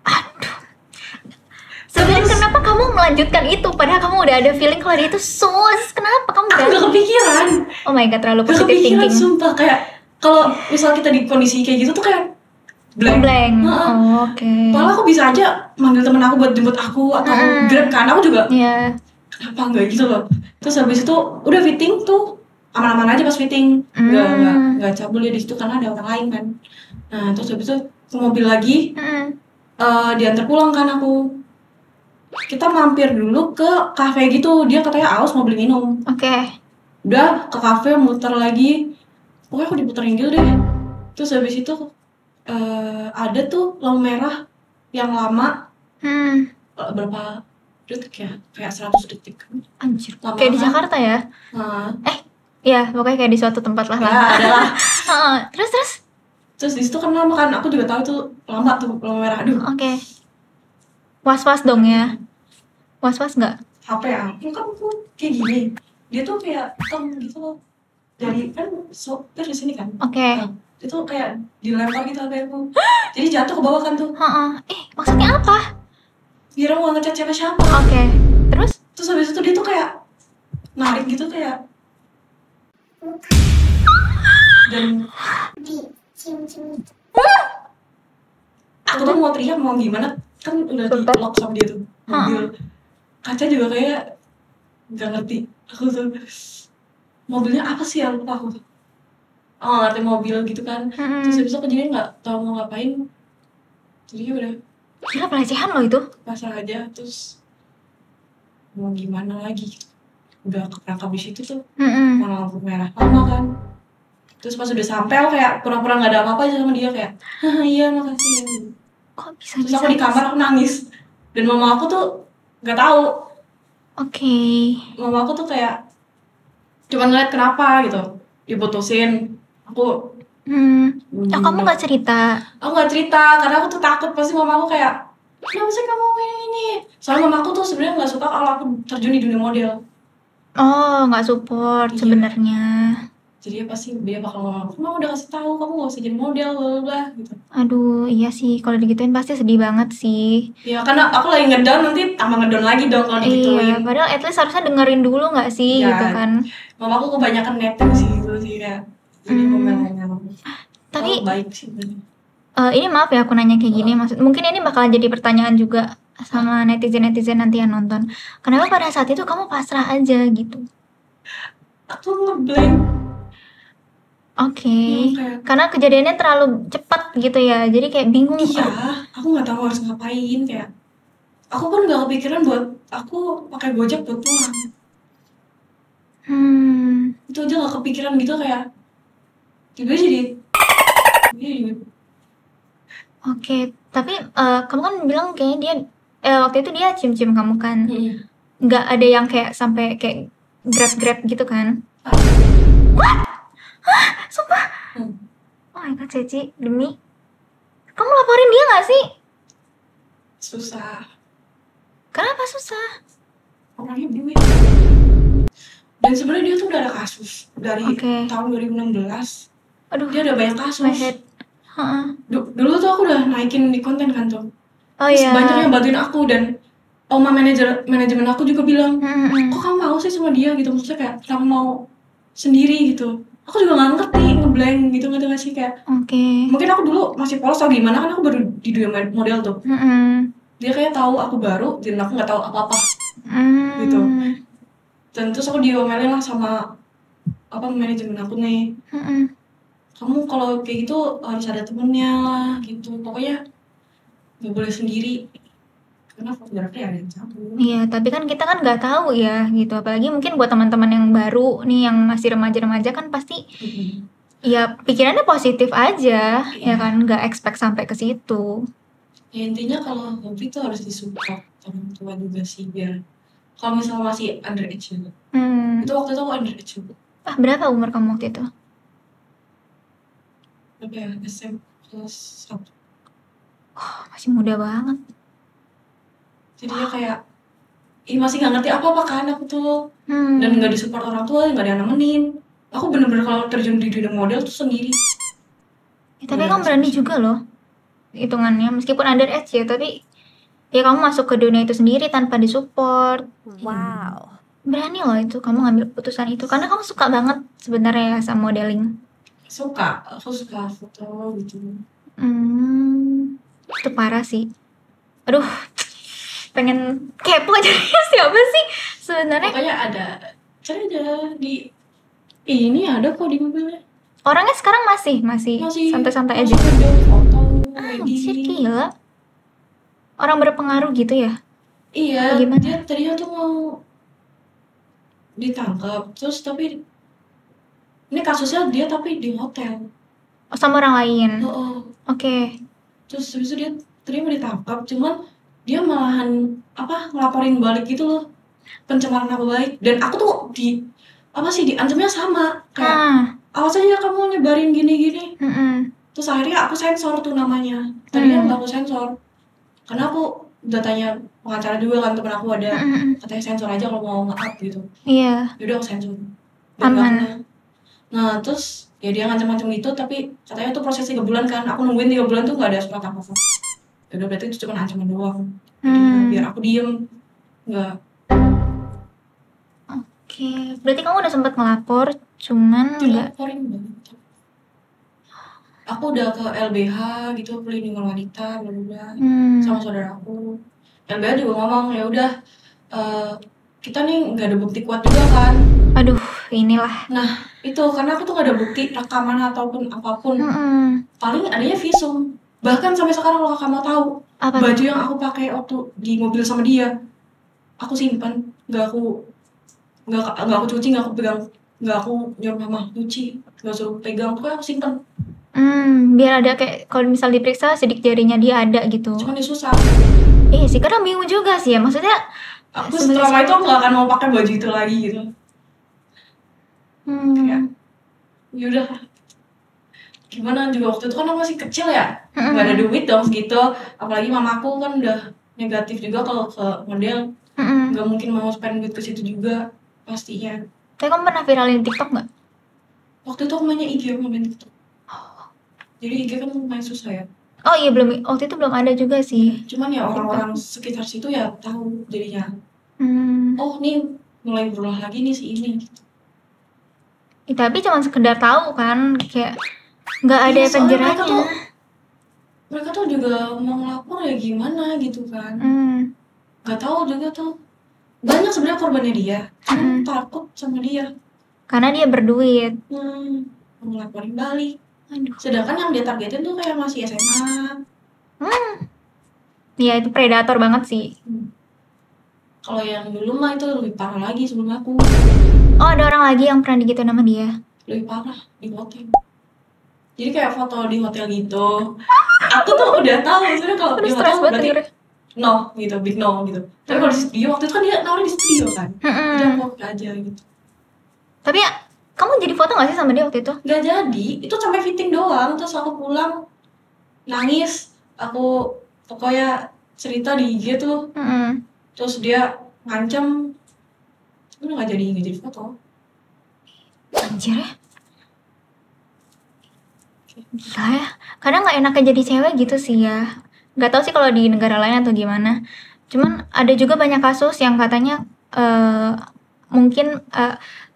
Aduh. Sebenarnya kenapa kamu melanjutkan itu padahal kamu udah ada feeling kalau dia itu sus? Kenapa kamu Aku gak kepikiran. Oh my god, terlalu Gak positive kepikiran, thinking. sumpah. Kayak kalau misal kita di kondisi kayak gitu tuh kayak blank. Oh, oke. Malah aku bisa aja manggil temen aku buat jemput aku atau Grab kan, aku juga kenapa enggak gitu loh. Terus habis itu udah fitting tuh aman-aman aja pas fitting, nggak cabul ya di situ karena ada orang lain kan. Nah terus habis itu ke mobil lagi, diantar pulang kan aku. Kita mampir dulu ke kafe gitu, dia katanya aus mau beli minum. Oke. Udah ke kafe muter lagi, pokoknya aku diputerin gitu deh. Terus habis itu ada tuh lampu merah yang lama, berapa detik ya, kayak 100 detik. Anjir, kayak di Jakarta ya? Iya, pokoknya kayak di suatu tempat lah. Ya, adalah. Terus di situ kan lama kan, aku juga tahu tuh lama tuh lampu merah. Aduh. Oke. Was-was dong ya? Was-was nggak? HP aku kan kayak gini, dia tuh kayak hitam gitu loh. Dari kan sopir di sini kan. Oke. Nah, itu kayak dilempar gitu HP aku. Jadi jatuh ke bawah kan tuh. Maksudnya apa? Biar aku gak ngechat siapa. Oke. Terus habis itu dia tuh kayak narik gitu kayak dan dicium-cium gitu. Aku tuh mau teriak mau gimana kan udah di lock sama dia tuh mobil. Kaca juga kayak gak ngerti. Aku tuh mobilnya apa sih yang lupa aku tuh. Oh ngerti mobil gitu kan. Terus habis itu kejadian gak tau mau ngapain. Jadi udah gila pelecehan loh itu. pasrah aja terus mau gimana lagi. Udah keperangkap di situ tuh. Warna lampu merah lama kan. Terus pas udah sampai aku kayak pura-pura gak ada apa-apa aja sama dia kayak iya makasih. Kok bisa? Terus aku di kamar aku nangis. Dan mama aku tuh gak tahu. Oke. Mama aku tuh kayak cuma ngeliat kenapa gitu diputusin. Aku kamu gak cerita? Aku gak cerita karena aku tuh takut pasti mama aku kayak kenapa sih kamu ini? Soalnya mama aku tuh sebenarnya gak suka kalau aku terjun di dunia model. Oh, nggak support sebenarnya. Jadi pasti dia bakal ngomong, kamu udah kasih tahu kamu gak usah jadi model lah gitu. Aduh, iya sih kalau digituin pasti sedih banget sih. Ya karena aku lagi ngedown nanti tambah ngedown lagi dong kalau digituin. Iya, padahal at least harusnya dengerin dulu nggak sih gitu kan. Mama aku kebanyakan netting sih gitu sih kayak. Jadi ngomel-ngomel. Tapi baik sih. Ini maaf ya aku nanya kayak gini, mungkin ini bakalan jadi pertanyaan juga sama netizen nanti yang nonton. Kenapa pada saat itu kamu pasrah aja gitu? Aku ngeblank. Oke. Karena kejadiannya terlalu cepat gitu ya, jadi kayak bingung. Iya, aku nggak tahu harus ngapain kayak. Aku pun nggak kepikiran buat aku pakai Gojek buat pulang. Itu aja nggak kepikiran gitu kayak. Tiba-tiba jadi. Oke, tapi kamu kan bilang kayaknya dia waktu itu dia cium-cium kamu kan, nggak ada yang kayak sampai kayak grab gitu kan? What? Hah? Sumpah? Oh my god, Ceci, demi kamu laporin dia nggak sih? Susah. Kenapa susah? Orangnya duit. Dan sebenarnya dia tuh udah ada kasus dari tahun 2016. Aduh, dia udah banyak kasus. Dulu tuh aku udah naikin di konten kan tuh. Terus banyak yang bantuin aku dan oma manajemen aku juga bilang, kok kamu mau sih sama dia gitu, maksudnya kayak kenapa mau sendiri gitu. Aku juga nggak ngerti, ngeblank gitu nggak tahu sih kayak. Mungkin aku dulu masih polos atau gimana kan aku baru di dunia model tuh. Dia kayak tahu aku baru dan aku nggak tahu apa-apa gitu. Dan terus aku diomelin lah sama manajemen aku nih. Kamu kalau kayak gitu harus ada temennya lah gitu, pokoknya nggak boleh sendiri karena fotografer ada yang cabul. Iya, tapi kan kita kan nggak tahu ya gitu, apalagi mungkin buat teman-teman yang baru nih yang masih remaja-remaja kan pasti ya pikirannya positif aja ya kan, nggak expect sampai ke situ. Ya intinya kalau hobi tuh harus disupport orang tua juga sih, biar kalau misalnya masih underage juga. Itu waktu itu aku underage juga. Berapa umur kamu waktu itu? apa ya, SMP kelas 1. Oh, masih muda banget. Jadi dia kayak masih nggak ngerti apa-apa kan aku tuh. Dan nggak disupport orang tua, nggak ada yang nemenin. Aku bener-bener kalau terjun di dunia model tuh sendiri. Tapi kamu berani juga loh hitungannya, meskipun underage ya, tapi ya kamu masuk ke dunia itu sendiri tanpa disupport. Wow. Berani loh itu kamu ngambil keputusan itu, karena kamu suka banget sebenarnya sama modeling. Aku suka foto gitu. Itu parah sih. Aduh, pengen kepo aja siapa sih sebenarnya. Pokoknya ada di ini ada kok di mobilnya. Orangnya sekarang masih santai-santai aja. Foto, Anjir, gila. Orang berpengaruh gitu ya? Iya, gimana? dia tadinya tuh mau ditangkap, terus tapi ini kasusnya dia tapi di hotel. Oh, sama orang lain? Oke. Terus habis itu dia tadinya mau ditangkap, cuman dia malahan ngelaporin balik gitu loh, pencemaran nama baik. Dan aku tuh diancamnya sama kayak awas aja kamu nyebarin gini-gini. Terus akhirnya aku sensor tuh namanya. Tadinya nggak aku sensor karena aku udah tanya pengacara juga kan, temen aku ada, katanya sensor aja kalau mau nge-up gitu. Iya. Yaudah aku sensor. Aman. Nah terus ya dia ngancam-ngancam gitu, tapi katanya tuh proses 3 bulan kan. Aku nungguin 3 bulan tuh nggak ada surat apa-apa. Yaudah berarti itu cuma ancaman doang. Jadi biar aku diem, nggak. Oke, berarti kamu udah sempat ngelapor, cuman nggak. Dilaporin banget. Aku udah ke LBH gitu, pelindungan wanita, bla sama saudara aku. LBH juga ngomong ya udah, kita nih nggak ada bukti kuat juga kan. Aduh, inilah. Nah itu karena aku tuh nggak ada bukti rekaman ataupun apapun. Paling adanya visum. Bahkan sampai sekarang kalau kamu tahu, baju yang aku pakai waktu di mobil sama dia, aku simpan, nggak aku cuci, nggak aku pegang, nggak aku nyuruh mama cuci, nggak suruh pegang, pokoknya aku simpan. Biar ada kayak kalau misal diperiksa sidik jarinya dia ada gitu. Cuman dia susah. Iya sih, karena bingung juga sih ya, maksudnya aku setelah itu aku nggak akan mau pakai baju itu lagi gitu. Kayak yaudah, gimana juga waktu itu kan aku masih kecil ya, nggak ada duit dong segitu, apalagi mamaku kan udah negatif juga kalau ke model, nggak mungkin mau spend duit ke situ juga pastinya. Tapi kamu pernah viralin TikTok nggak? Waktu itu aku mainnya IG, aku main TikTok. Jadi IG kan lumayan susah ya. Oh iya, waktu itu belum ada juga sih. Cuman ya orang-orang sekitar situ ya tahu jadinya. Oh nih mulai berulah lagi nih si ini. Tapi cuma sekedar tahu kan, kayak nggak ada penjelasannya. Mereka tuh juga mau ngelapor ya gimana gitu kan. Nggak tahu juga tuh. Banyak sebenarnya korbannya dia, cuma takut sama dia. Karena dia berduit. Mau ngelaporin balik. Aduh. Sedangkan yang dia targetin tuh kayak masih SMA. Ya itu predator banget sih. Kalau yang dulu mah itu lebih parah lagi sebelum aku. Oh, ada orang lagi yang pernah digituin sama dia? Lebih parah, di hotel. Jadi kayak foto di hotel gitu. Aku tuh udah tahu sebenarnya kalau di hotel berarti no gitu, big no gitu. Tapi kalau di studio, waktu itu kan dia nawarin di studio kan. Jadi aku aja gitu. Tapi ya, kamu jadi foto gak sih sama dia waktu itu? Gak jadi, itu sampai fitting doang. Terus aku pulang, nangis. Aku pokoknya cerita di IG tuh. Terus dia ngancam. Udah gak jadi foto. Anjir ya. Gila ya. Kadang gak enaknya jadi cewek gitu sih ya. Gak tahu sih kalau di negara lain atau gimana. Cuman ada juga banyak kasus yang katanya mungkin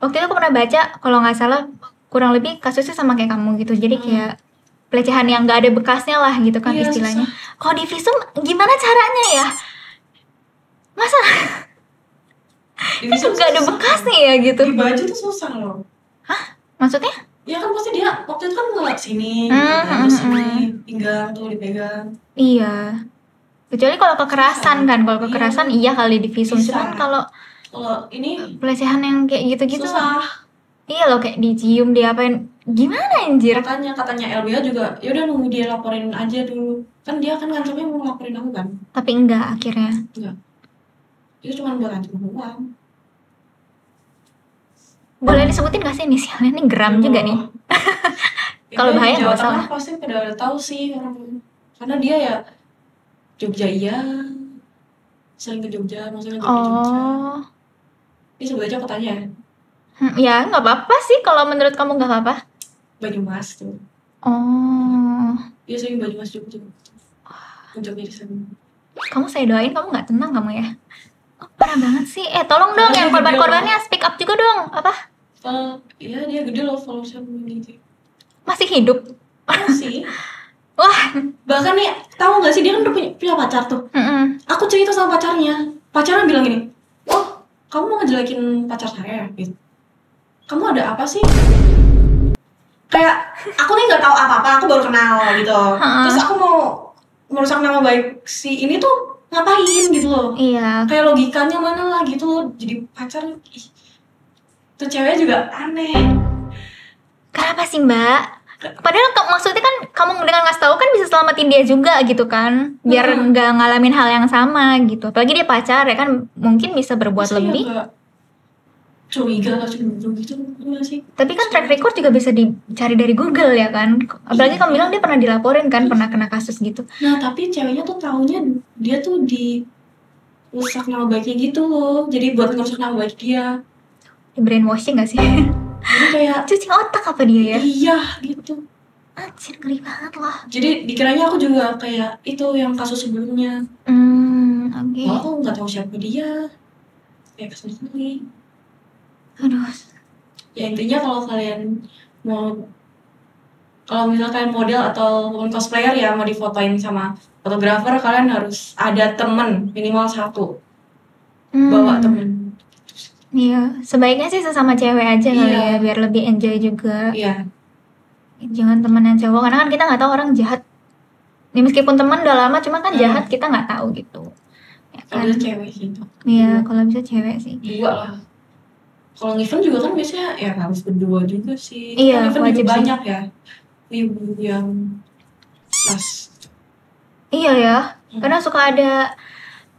waktu itu aku pernah baca, kalau nggak salah kurang lebih kasusnya sama kayak kamu gitu. Jadi kayak pelecehan yang nggak ada bekasnya lah gitu kan istilahnya. Kalau di visum gimana caranya ya? Masa itu nggak ada bekasnya ya gitu? Di baju tuh susah loh. Hah? Maksudnya? Ya kan pasti dia waktu itu kan ngelak sini, terus sini pinggang tuh dipegang. Iya. Kecuali kalau kekerasan kan, kalau kekerasan iya kali di visum. Cuman kalau ini pelecehan yang kayak gitu-gitu susah. Iya loh, kayak dicium, diapain, gimana anjir? Katanya LBH juga, ya udah nunggu dia laporin aja dulu. Kan dia kan ngancamnya mau laporin aku kan. Tapi enggak akhirnya. Enggak. Itu cuma buat ngancam doang. Boleh disebutin gak sih inisialnya? Ini geram juga nih. Kalau bahaya Jawa nggak Tengah salah. pasti pada tahu sih orang, karena dia ya Jogja iya, sering ke Jogja, maksudnya ke Jogja. Ini sebut aja kotanya. Ya nggak apa-apa sih kalau menurut kamu nggak apa-apa. Banyumas tuh. Dia sering Banyumas Jogja. Jogja di sana. Kamu saya doain kamu nggak tenang kamu ya. Parah banget sih. Tolong dong yang korban-korbannya speak up juga dong. Apa? Iya dia gede loh followersnya gitu. Masih hidup? Masih. Wah. Bahkan nih tahu nggak sih dia kan udah punya pacar tuh. Aku cerita sama pacarnya bilang gini, oh kamu mau ngejelekin pacar saya gitu. Kamu ada apa sih? Kayak aku nih nggak tahu apa-apa, aku baru kenal gitu. Terus aku mau merusak nama baik si ini tuh ngapain gitu loh. Iya. Kayak logikanya mana lah gitu loh. Jadi pacar tuh cewek juga aneh. Kenapa sih Mbak? Padahal maksudnya kan kamu dengan ngasih tahu kan bisa selamatin dia juga gitu kan, biar nggak ngalamin hal yang sama gitu. Apalagi dia pacar ya kan, mungkin bisa berbuat lebih. Curiga lah cemburu gitu enggak sih? Tapi kan track record juga bisa dicari dari Google ya kan. Apalagi kamu bilang dia pernah dilaporin kan, pernah kena kasus gitu. Nah tapi ceweknya tuh taunya dia tuh di rusak nama baiknya gitu loh. Jadi buat ngerusak nama baik dia. Di brainwashing gak sih? Jadi kayak cuci otak apa dia ya? Iya gitu. Anjir ngeri banget lah. Jadi dikiranya aku juga kayak itu yang kasus sebelumnya. Oke. Wah, aku nggak tahu siapa dia. Kayak kesini. Aduh. Ya intinya kalau misalnya kalian model atau cosplayer ya mau difotoin sama fotografer, kalian harus ada temen minimal 1. Bawa temen. Iya, sebaiknya sih sesama cewek aja kali ya, biar lebih enjoy juga. Iya. Jangan temenan cowok, karena kan kita nggak tahu orang jahat. Ya, meskipun teman udah lama, cuma kan jahat kita nggak tahu gitu. Ya, kan? Kalau bisa cewek gitu. Iya, kalau bisa cewek sih. 2 lah. Kalau event juga kan biasanya ya harus berdua juga sih. Iya, kan event wajib juga sih. banyak ya. Ibu yang pas. Iya ya, karena suka ada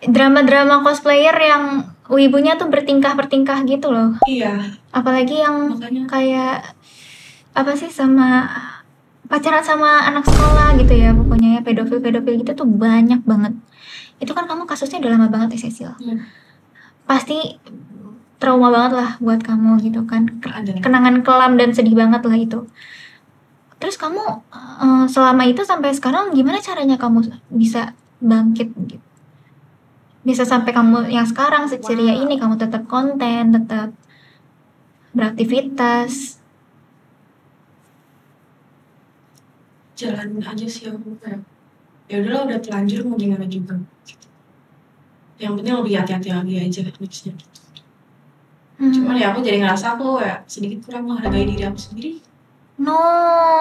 drama-drama cosplayer yang wibunya tuh bertingkah gitu loh. Iya. Apalagi yang kayak apa sih sama pacaran sama anak sekolah gitu ya, pokoknya ya pedofil gitu tuh banyak banget. Itu kan kamu kasusnya udah lama banget ya Cecil. Pasti trauma banget lah buat kamu gitu kan. Kenangan kelam dan sedih banget lah itu. Terus kamu selama itu sampai sekarang gimana caranya kamu bisa bangkit gitu? Bisa sampai kamu yang sekarang seceria ini, kamu tetap konten, tetap beraktivitas. Jalanin aja sih aku kayak ya udahlah udah telanjur mau gimana juga. Yang penting lebih hati-hati lagi aja nextnya. Cuman ya aku jadi ngerasa aku ya sedikit kurang menghargai diri aku sendiri. No,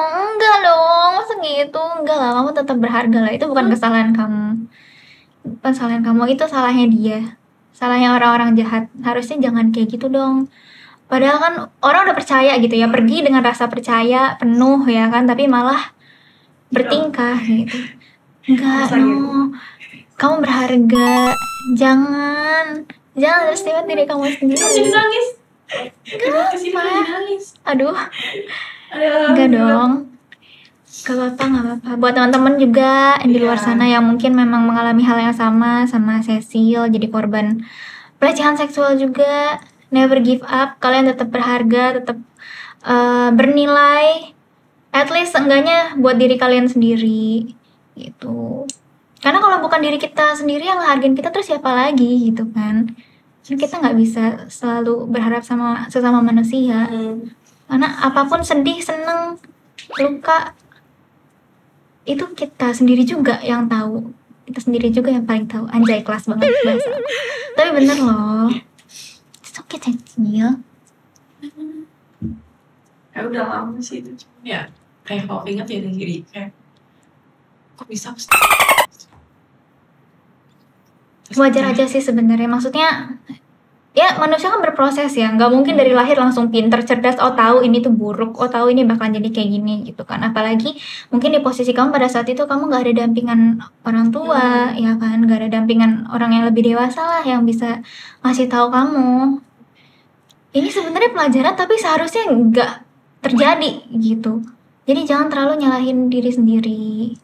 enggak dong, masa gitu? Enggak lah, kamu tetap berharga lah. Itu bukan kesalahan kamu. Bukan kesalahan kamu, itu salahnya dia. Salahnya orang-orang jahat. Harusnya jangan kayak gitu dong. Padahal kan orang udah percaya gitu ya, pergi dengan rasa percaya penuh ya kan, tapi malah bertingkah gitu. Enggak, no. Kamu berharga. Jangan terus diri kamu sendiri. Jadi nangis. Enggak, nangis. Aduh. Enggak dong. Gak apa-apa. Buat teman-teman juga di luar sana yang mungkin memang mengalami hal yang sama Cecil, jadi korban pelecehan seksual juga, never give up. Kalian tetap berharga, tetap bernilai. At least seenggaknya buat diri kalian sendiri gitu. Karena kalau bukan diri kita sendiri yang ngehargain kita, terus siapa lagi gitu kan. Kita nggak bisa selalu berharap sama sesama manusia. Karena apapun sedih, seneng, luka, itu kita sendiri juga yang tahu. Kita sendiri juga yang paling tahu. Anjay, kelas banget bahasa. Tapi bener loh. It's okay, Cecil. Ya udah lama sih itu. Ya kayak kalau inget ya jadi kayak kok bisa wajar aja sih sebenarnya. Maksudnya ya manusia kan berproses ya, nggak mungkin dari lahir langsung pinter, cerdas, oh tahu ini tuh buruk, oh tahu ini bakalan jadi kayak gini gitu kan. Apalagi mungkin di posisi kamu pada saat itu kamu nggak ada dampingan orang tua ya kan, nggak ada dampingan orang yang lebih dewasa lah yang bisa ngasih tahu kamu ini sebenarnya pelajaran tapi seharusnya nggak terjadi gitu. Jadi jangan terlalu nyalahin diri sendiri.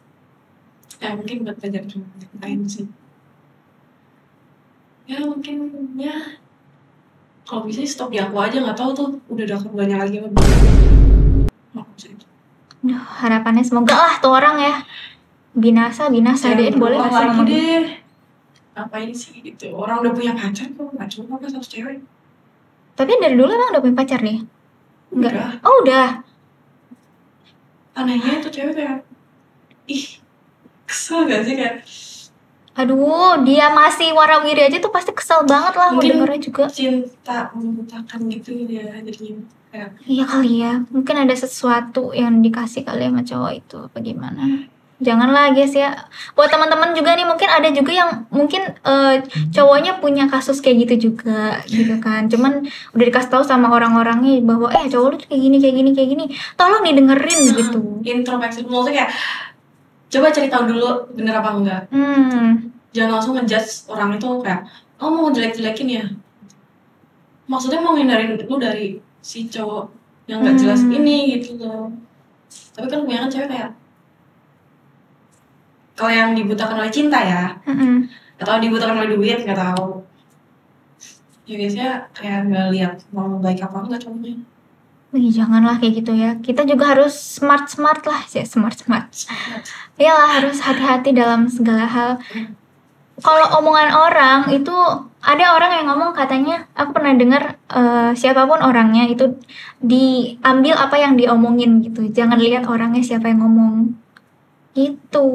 Ya mungkin buat belajar lain sih. Ya mungkin ya kalau bisa stop di aku aja, nggak tahu tuh udah ada korbannya lagi apa belum. Harapannya semoga lah tuh orang ya binasa deh, boleh nggak sih lagi deh. Ngapain sih gitu, orang udah punya pacar kok nggak cuma apa satu cewek. Tapi dari dulu emang udah punya pacar nih? Enggak. Udah. Oh udah. Anehnya itu cewek kayak kesel gak sih kayak aduh, dia masih warawiri aja tuh pasti kesel banget lah. Mungkin dengernya juga cinta membutakan gitu ya jadinya kayak. Iya kali ya, mungkin ada sesuatu yang dikasih kali sama cowok itu apa gimana. Janganlah guys ya. Buat teman-teman juga nih, mungkin ada juga yang mungkin cowoknya punya kasus kayak gitu juga gitu kan. Cuman udah dikasih tahu sama orang-orangnya bahwa cowok lu tuh kayak gini. Tolong didengerin gitu. Introspeksi maksudnya kayak coba cari tahu dulu bener apa enggak. Jangan langsung ngejudge orang itu kayak mau jelek-jelekin ya. Maksudnya mau ngindarin lu dari si cowok yang nggak jelas ini gitu loh. Tapi kan kebanyakan cewek kayak kalau yang dibutakan oleh cinta ya, atau dibutakan oleh duit nggak tahu. Ya biasanya kayak nggak lihat mau baik apa enggak cowoknya. Janganlah kayak gitu ya. Kita juga harus smart lah sih, smart. Iyalah, harus hati-hati dalam segala hal. Kalau omongan orang itu ada orang yang ngomong katanya, aku pernah dengar siapapun orangnya itu diambil apa yang diomongin gitu. Jangan lihat orangnya siapa yang ngomong. Gitu.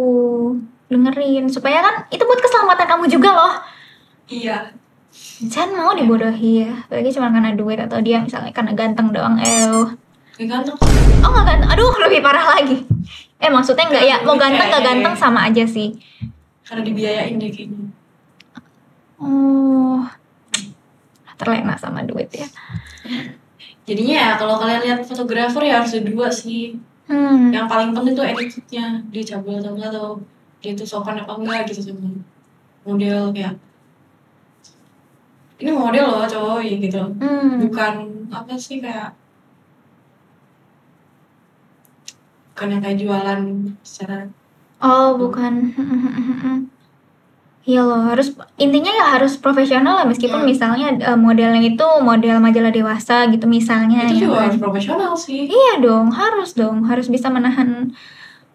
Dengerin supaya kan itu buat keselamatan kamu juga loh. Iya. Jangan mau dibodohi ya, apalagi cuma karena duit atau dia misalnya karena ganteng doang. Ganteng. Oh nggak ganteng, aduh lebih parah lagi. Maksudnya nggak ya, mau ganteng nggak ganteng sama aja sih. Karena dibiayain deh kayaknya. Oh, terlena sama duit ya. Jadinya ya kalau kalian lihat fotografer ya harus ada dua sih. Yang paling penting tuh attitude-nya, dia cabul atau enggak, atau dia tuh sopan apa enggak gitu sama model kayak. Ini model loh cowok ya gitu. Bukan apa sih kayak bukan yang kayak jualan secara. Oh bukan. Iya loh, harus intinya ya harus profesional lah, meskipun misalnya modelnya itu model majalah dewasa gitu misalnya. Itu juga harus profesional sih. Iya dong, harus bisa menahan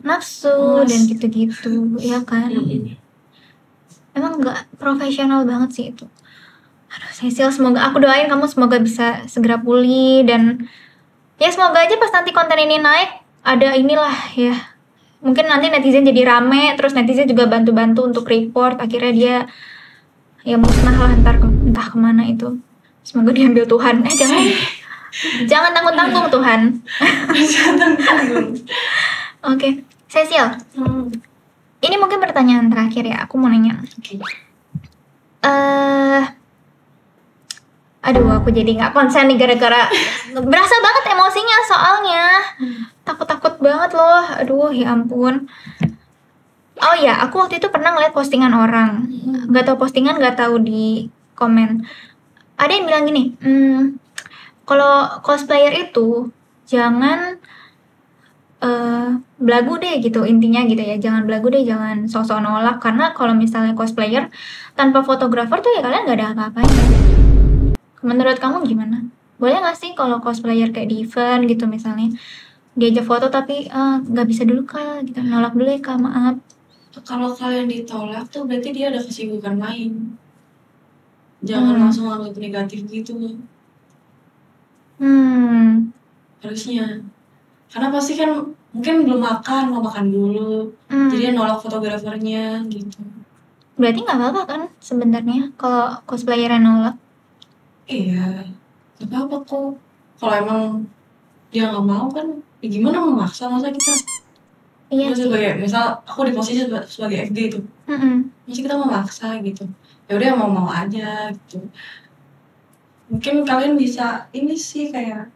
nafsu dan gitu-gitu, ya kan? Emang nggak profesional banget sih itu. Aduh, Cecil, semoga aku doain kamu semoga bisa segera pulih dan ya semoga aja pas nanti konten ini naik ada inilah ya. Mungkin nanti netizen jadi rame, terus netizen juga bantu-bantu untuk report, akhirnya dia ya musnah lah entah kemana itu. Semoga diambil Tuhan. Jangan tanggung-tanggung Tuhan. Jangan tanggung-tanggung. Oke, Cecil. Ini mungkin pertanyaan terakhir ya, aku mau nanya. Aduh, aku jadi nggak konsen nih gara-gara berasa banget emosinya soalnya. Takut banget loh. Aduh, ya ampun. Oh ya, aku waktu itu pernah ngeliat postingan orang. Nggak tahu postingan, nggak tahu di komen. Ada yang bilang gini, kalau cosplayer itu jangan belagu deh gitu, intinya gitu ya. Jangan belagu deh, jangan sok-sok nolak. Karena kalau misalnya cosplayer tanpa fotografer tuh ya kalian nggak ada apa-apanya. Menurut kamu gimana? Boleh nggak sih kalau cosplayer kayak di event gitu misalnya diajak foto tapi nggak bisa dulu kak, gitu, nolak dulu ya kak, maaf. Kalau kalian ditolak tuh berarti dia ada kesibukan lain. Jangan langsung anggap negatif gitu. Harusnya. Karena pasti kan mungkin belum makan, mau makan dulu. Jadi nolak fotografernya gitu. Berarti nggak apa-apa kan sebenarnya kalau cosplayer nolak? Iya, gak apa-apa kok. Kalau emang dia nggak mau kan, ya gimana memaksa masa kita? Iya sih. Misal aku di posisi sebagai FD itu, masa kita memaksa gitu. Ya udah mau aja gitu. Mungkin kalian bisa ini sih kayak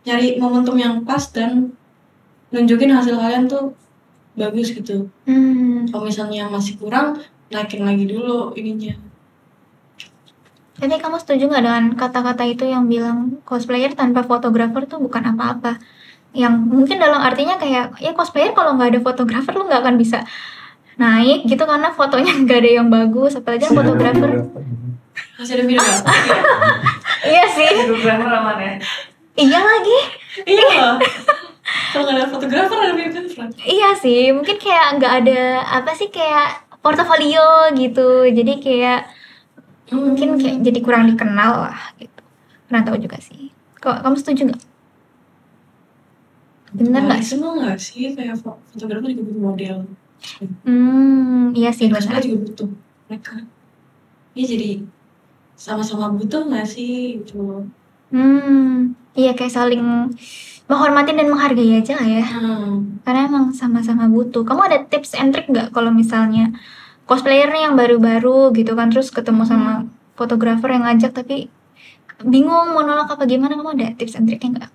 nyari momentum yang pas dan nunjukin hasil kalian tuh bagus gitu. Kalau misalnya masih kurang, naikin lagi dulu ininya. Tapi kamu setuju nggak dengan kata-kata itu yang bilang cosplayer tanpa fotografer tuh bukan apa-apa? yang mungkin dalam artinya kayak ya cosplayer kalau nggak ada fotografer lu nggak akan bisa naik gitu karena fotonya nggak ada yang bagus, apalagi fotografer. Masih ada videografer. Iya sih. Videografer aman ya. Iya lagi. Iya. Kalau nggak ada fotografer ada videografer. Iya sih, mungkin kayak nggak ada apa sih kayak portofolio gitu, jadi kayak mungkin kayak jadi kurang dikenal lah gitu. Kurang tahu juga sih. Kok kamu setuju nggak? Bener nggak sih? Semua nggak sih kayak fotografer juga butuh model. Iya sih benar. benar. Juga butuh mereka. Iya jadi sama-sama butuh nggak sih gitu. Iya kayak saling menghormati dan menghargai aja lah ya. Karena emang sama-sama butuh. Kamu ada tips and trick nggak kalau misalnya cosplayer nih yang baru-baru gitu kan, terus ketemu sama fotografer yang ngajak tapi bingung mau nolak apa gimana, kamu ada tips and tricknya nggak?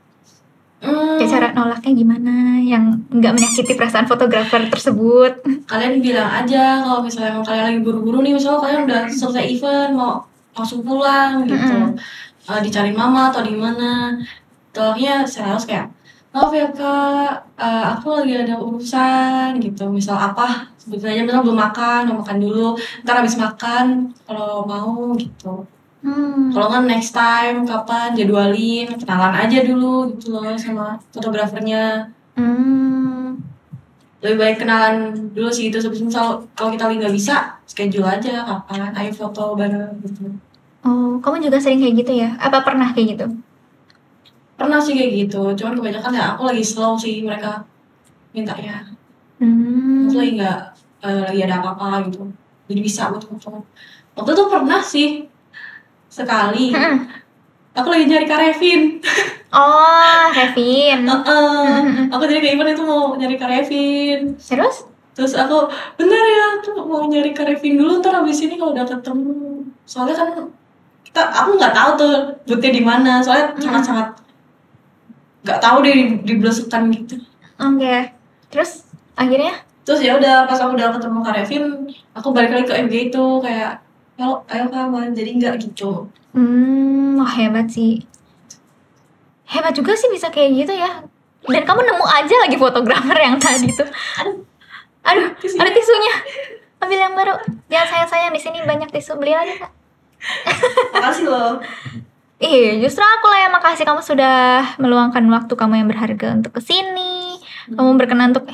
Kayak cara nolaknya gimana yang nggak menyakiti perasaan fotografer tersebut? Kalian bilang aja kalau misalnya emang kalian lagi buru-buru nih, misalnya kalian udah selesai event mau langsung pulang gitu, dicari mama atau di mana, tolongnya serius kayak maaf ya kak, aku lagi ada urusan gitu, misal apa sebetulnya aja, misal belum makan, mau makan dulu, ntar habis makan kalau mau gitu. Kalau kan next time kapan jadwalin, kenalan aja dulu gitu loh sama fotografernya. Lebih baik kenalan dulu sih itu, sebelum misal kalau kita lagi nggak bisa schedule aja kapan ayo foto bareng gitu. Oh, kamu juga sering kayak gitu ya? Apa pernah kayak gitu? Pernah sih kayak gitu, cuman kebanyakan ya aku lagi slow sih, mereka minta ya. Aku lagi nggak lagi ada apa-apa gitu, jadi bisa buat foto. Waktu itu pernah sih sekali, aku lagi nyari Kak Revin. Oh, Revin. Aku jadi kayak event itu mau nyari Kak Revin. Terus aku bener ya, aku mau nyari Kak Revin dulu, ntar abis ini kalau udah ketemu. Soalnya kan aku nggak tahu tuh boothnya di mana, soalnya sangat-sangat nggak tahu deh dibelusukan gitu. Oke. Terus akhirnya? Terus ya udah pas aku udah ketemu Kak Revin, aku balik lagi ke MG itu kayak ayo kawan, jadi nggak gitu. Wah hebat sih. Hebat juga sih bisa kayak gitu ya. Dan kamu nemu aja lagi fotografer yang tadi tuh. Aduh, ada tisunya. Ambil yang baru. Jangan sayang-sayang, di sini banyak tisu, beli lagi Kak. Makasih loh. Justru aku lah yang makasih, kamu sudah meluangkan waktu kamu yang berharga untuk kesini. Kamu berkenan untuk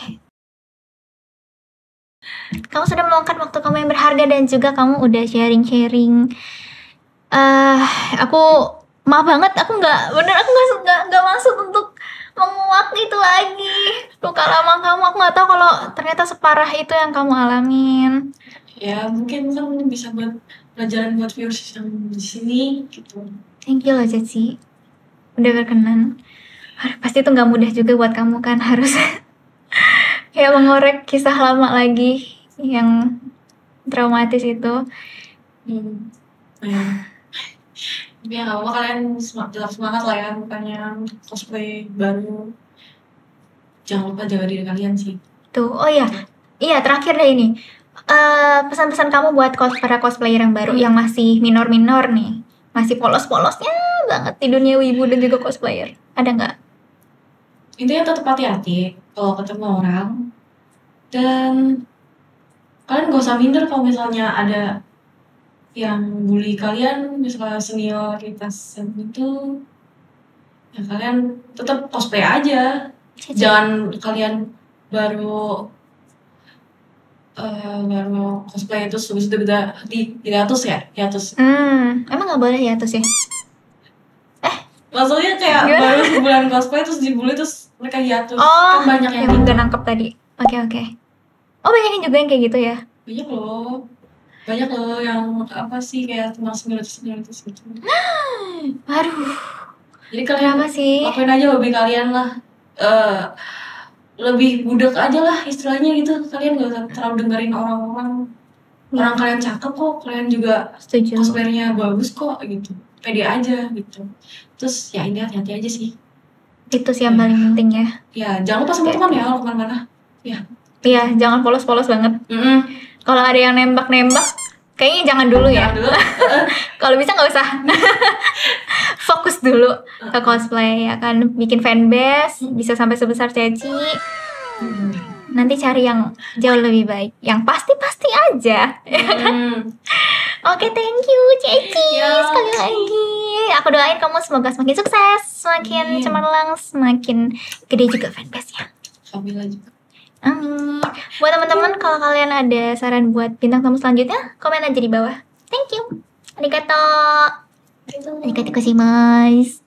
kamu sudah meluangkan waktu kamu yang berharga dan juga kamu udah sharing-sharing. Aku maaf banget, aku nggak maksud untuk menguak itu lagi. Luka lama kamu, aku nggak tahu kalau ternyata separah itu yang kamu alamin. Ya mungkin bisa buat pelajaran buat viewers yang di sini gitu. Thank you loh Ceci, udah berkenan. Pasti itu nggak mudah juga buat kamu kan, harus kayak mengorek kisah lama lagi yang traumatis itu. Ya nggak apa-apa, kalian tetap semangat lah ya, bukannya cosplay baru. Jangan lupa jaga diri kalian sih. Tuh, oh iya terakhir deh ini. Pesan-pesan kamu buat para cosplayer yang baru yang masih minor-minor nih, masih polos-polosnya banget di dunia wibu dan juga cosplayer, ada nggak? Intinya tetap hati-hati kalau ketemu orang, dan kalian gak usah minder kalau misalnya ada yang bully kalian, misalnya senioritas itu, ya kalian tetap cosplay aja. Jangan kalian baru cosplay terus habis itu udah hiatus ya? Hiatus. Emang nggak boleh hiatus ya? Maksudnya kayak baru sebulan cosplay terus dibully terus mereka hiatus. Oh, kan banyak yang gitu. Gak nangkep tadi. Oke. Oh, banyak juga yang kayak gitu ya? Banyak loh yang apa sih kayak tentang senioritas gitu. Aduh. Jadi kalian apa sih? Lakuin aja hobi kalian lah. Lebih budak aja lah istilahnya gitu. Kalian gak usah terlalu dengerin orang-orang. Orang kalian cakep kok, kalian juga cosplaynya bagus kok gitu. Pede aja gitu. Terus ya ini hati-hati aja sih. Itu sih yang paling penting ya. Ya jangan lupa sama teman ya kalau kemana-mana. Iya, jangan polos-polos banget. Kalau ada yang nembak-nembak, Kayaknya jangan dulu ya. Jangan dulu. Kalau bisa nggak usah. Fokus dulu ke cosplay ya kan, bikin fanbase bisa sampai sebesar Ceci. Nanti cari yang jauh lebih baik, yang pasti aja. Oke, thank you Ceci sekali lagi. Aku doain kamu semoga semakin sukses, semakin cemerlang, semakin gede juga fanbase-nya. Alhamdulillah juga. Amin. Buat teman-teman, kalau kalian ada saran buat bintang tamu selanjutnya, komen aja di bawah. Thank you. Arigato. Arigatou gozaimasu.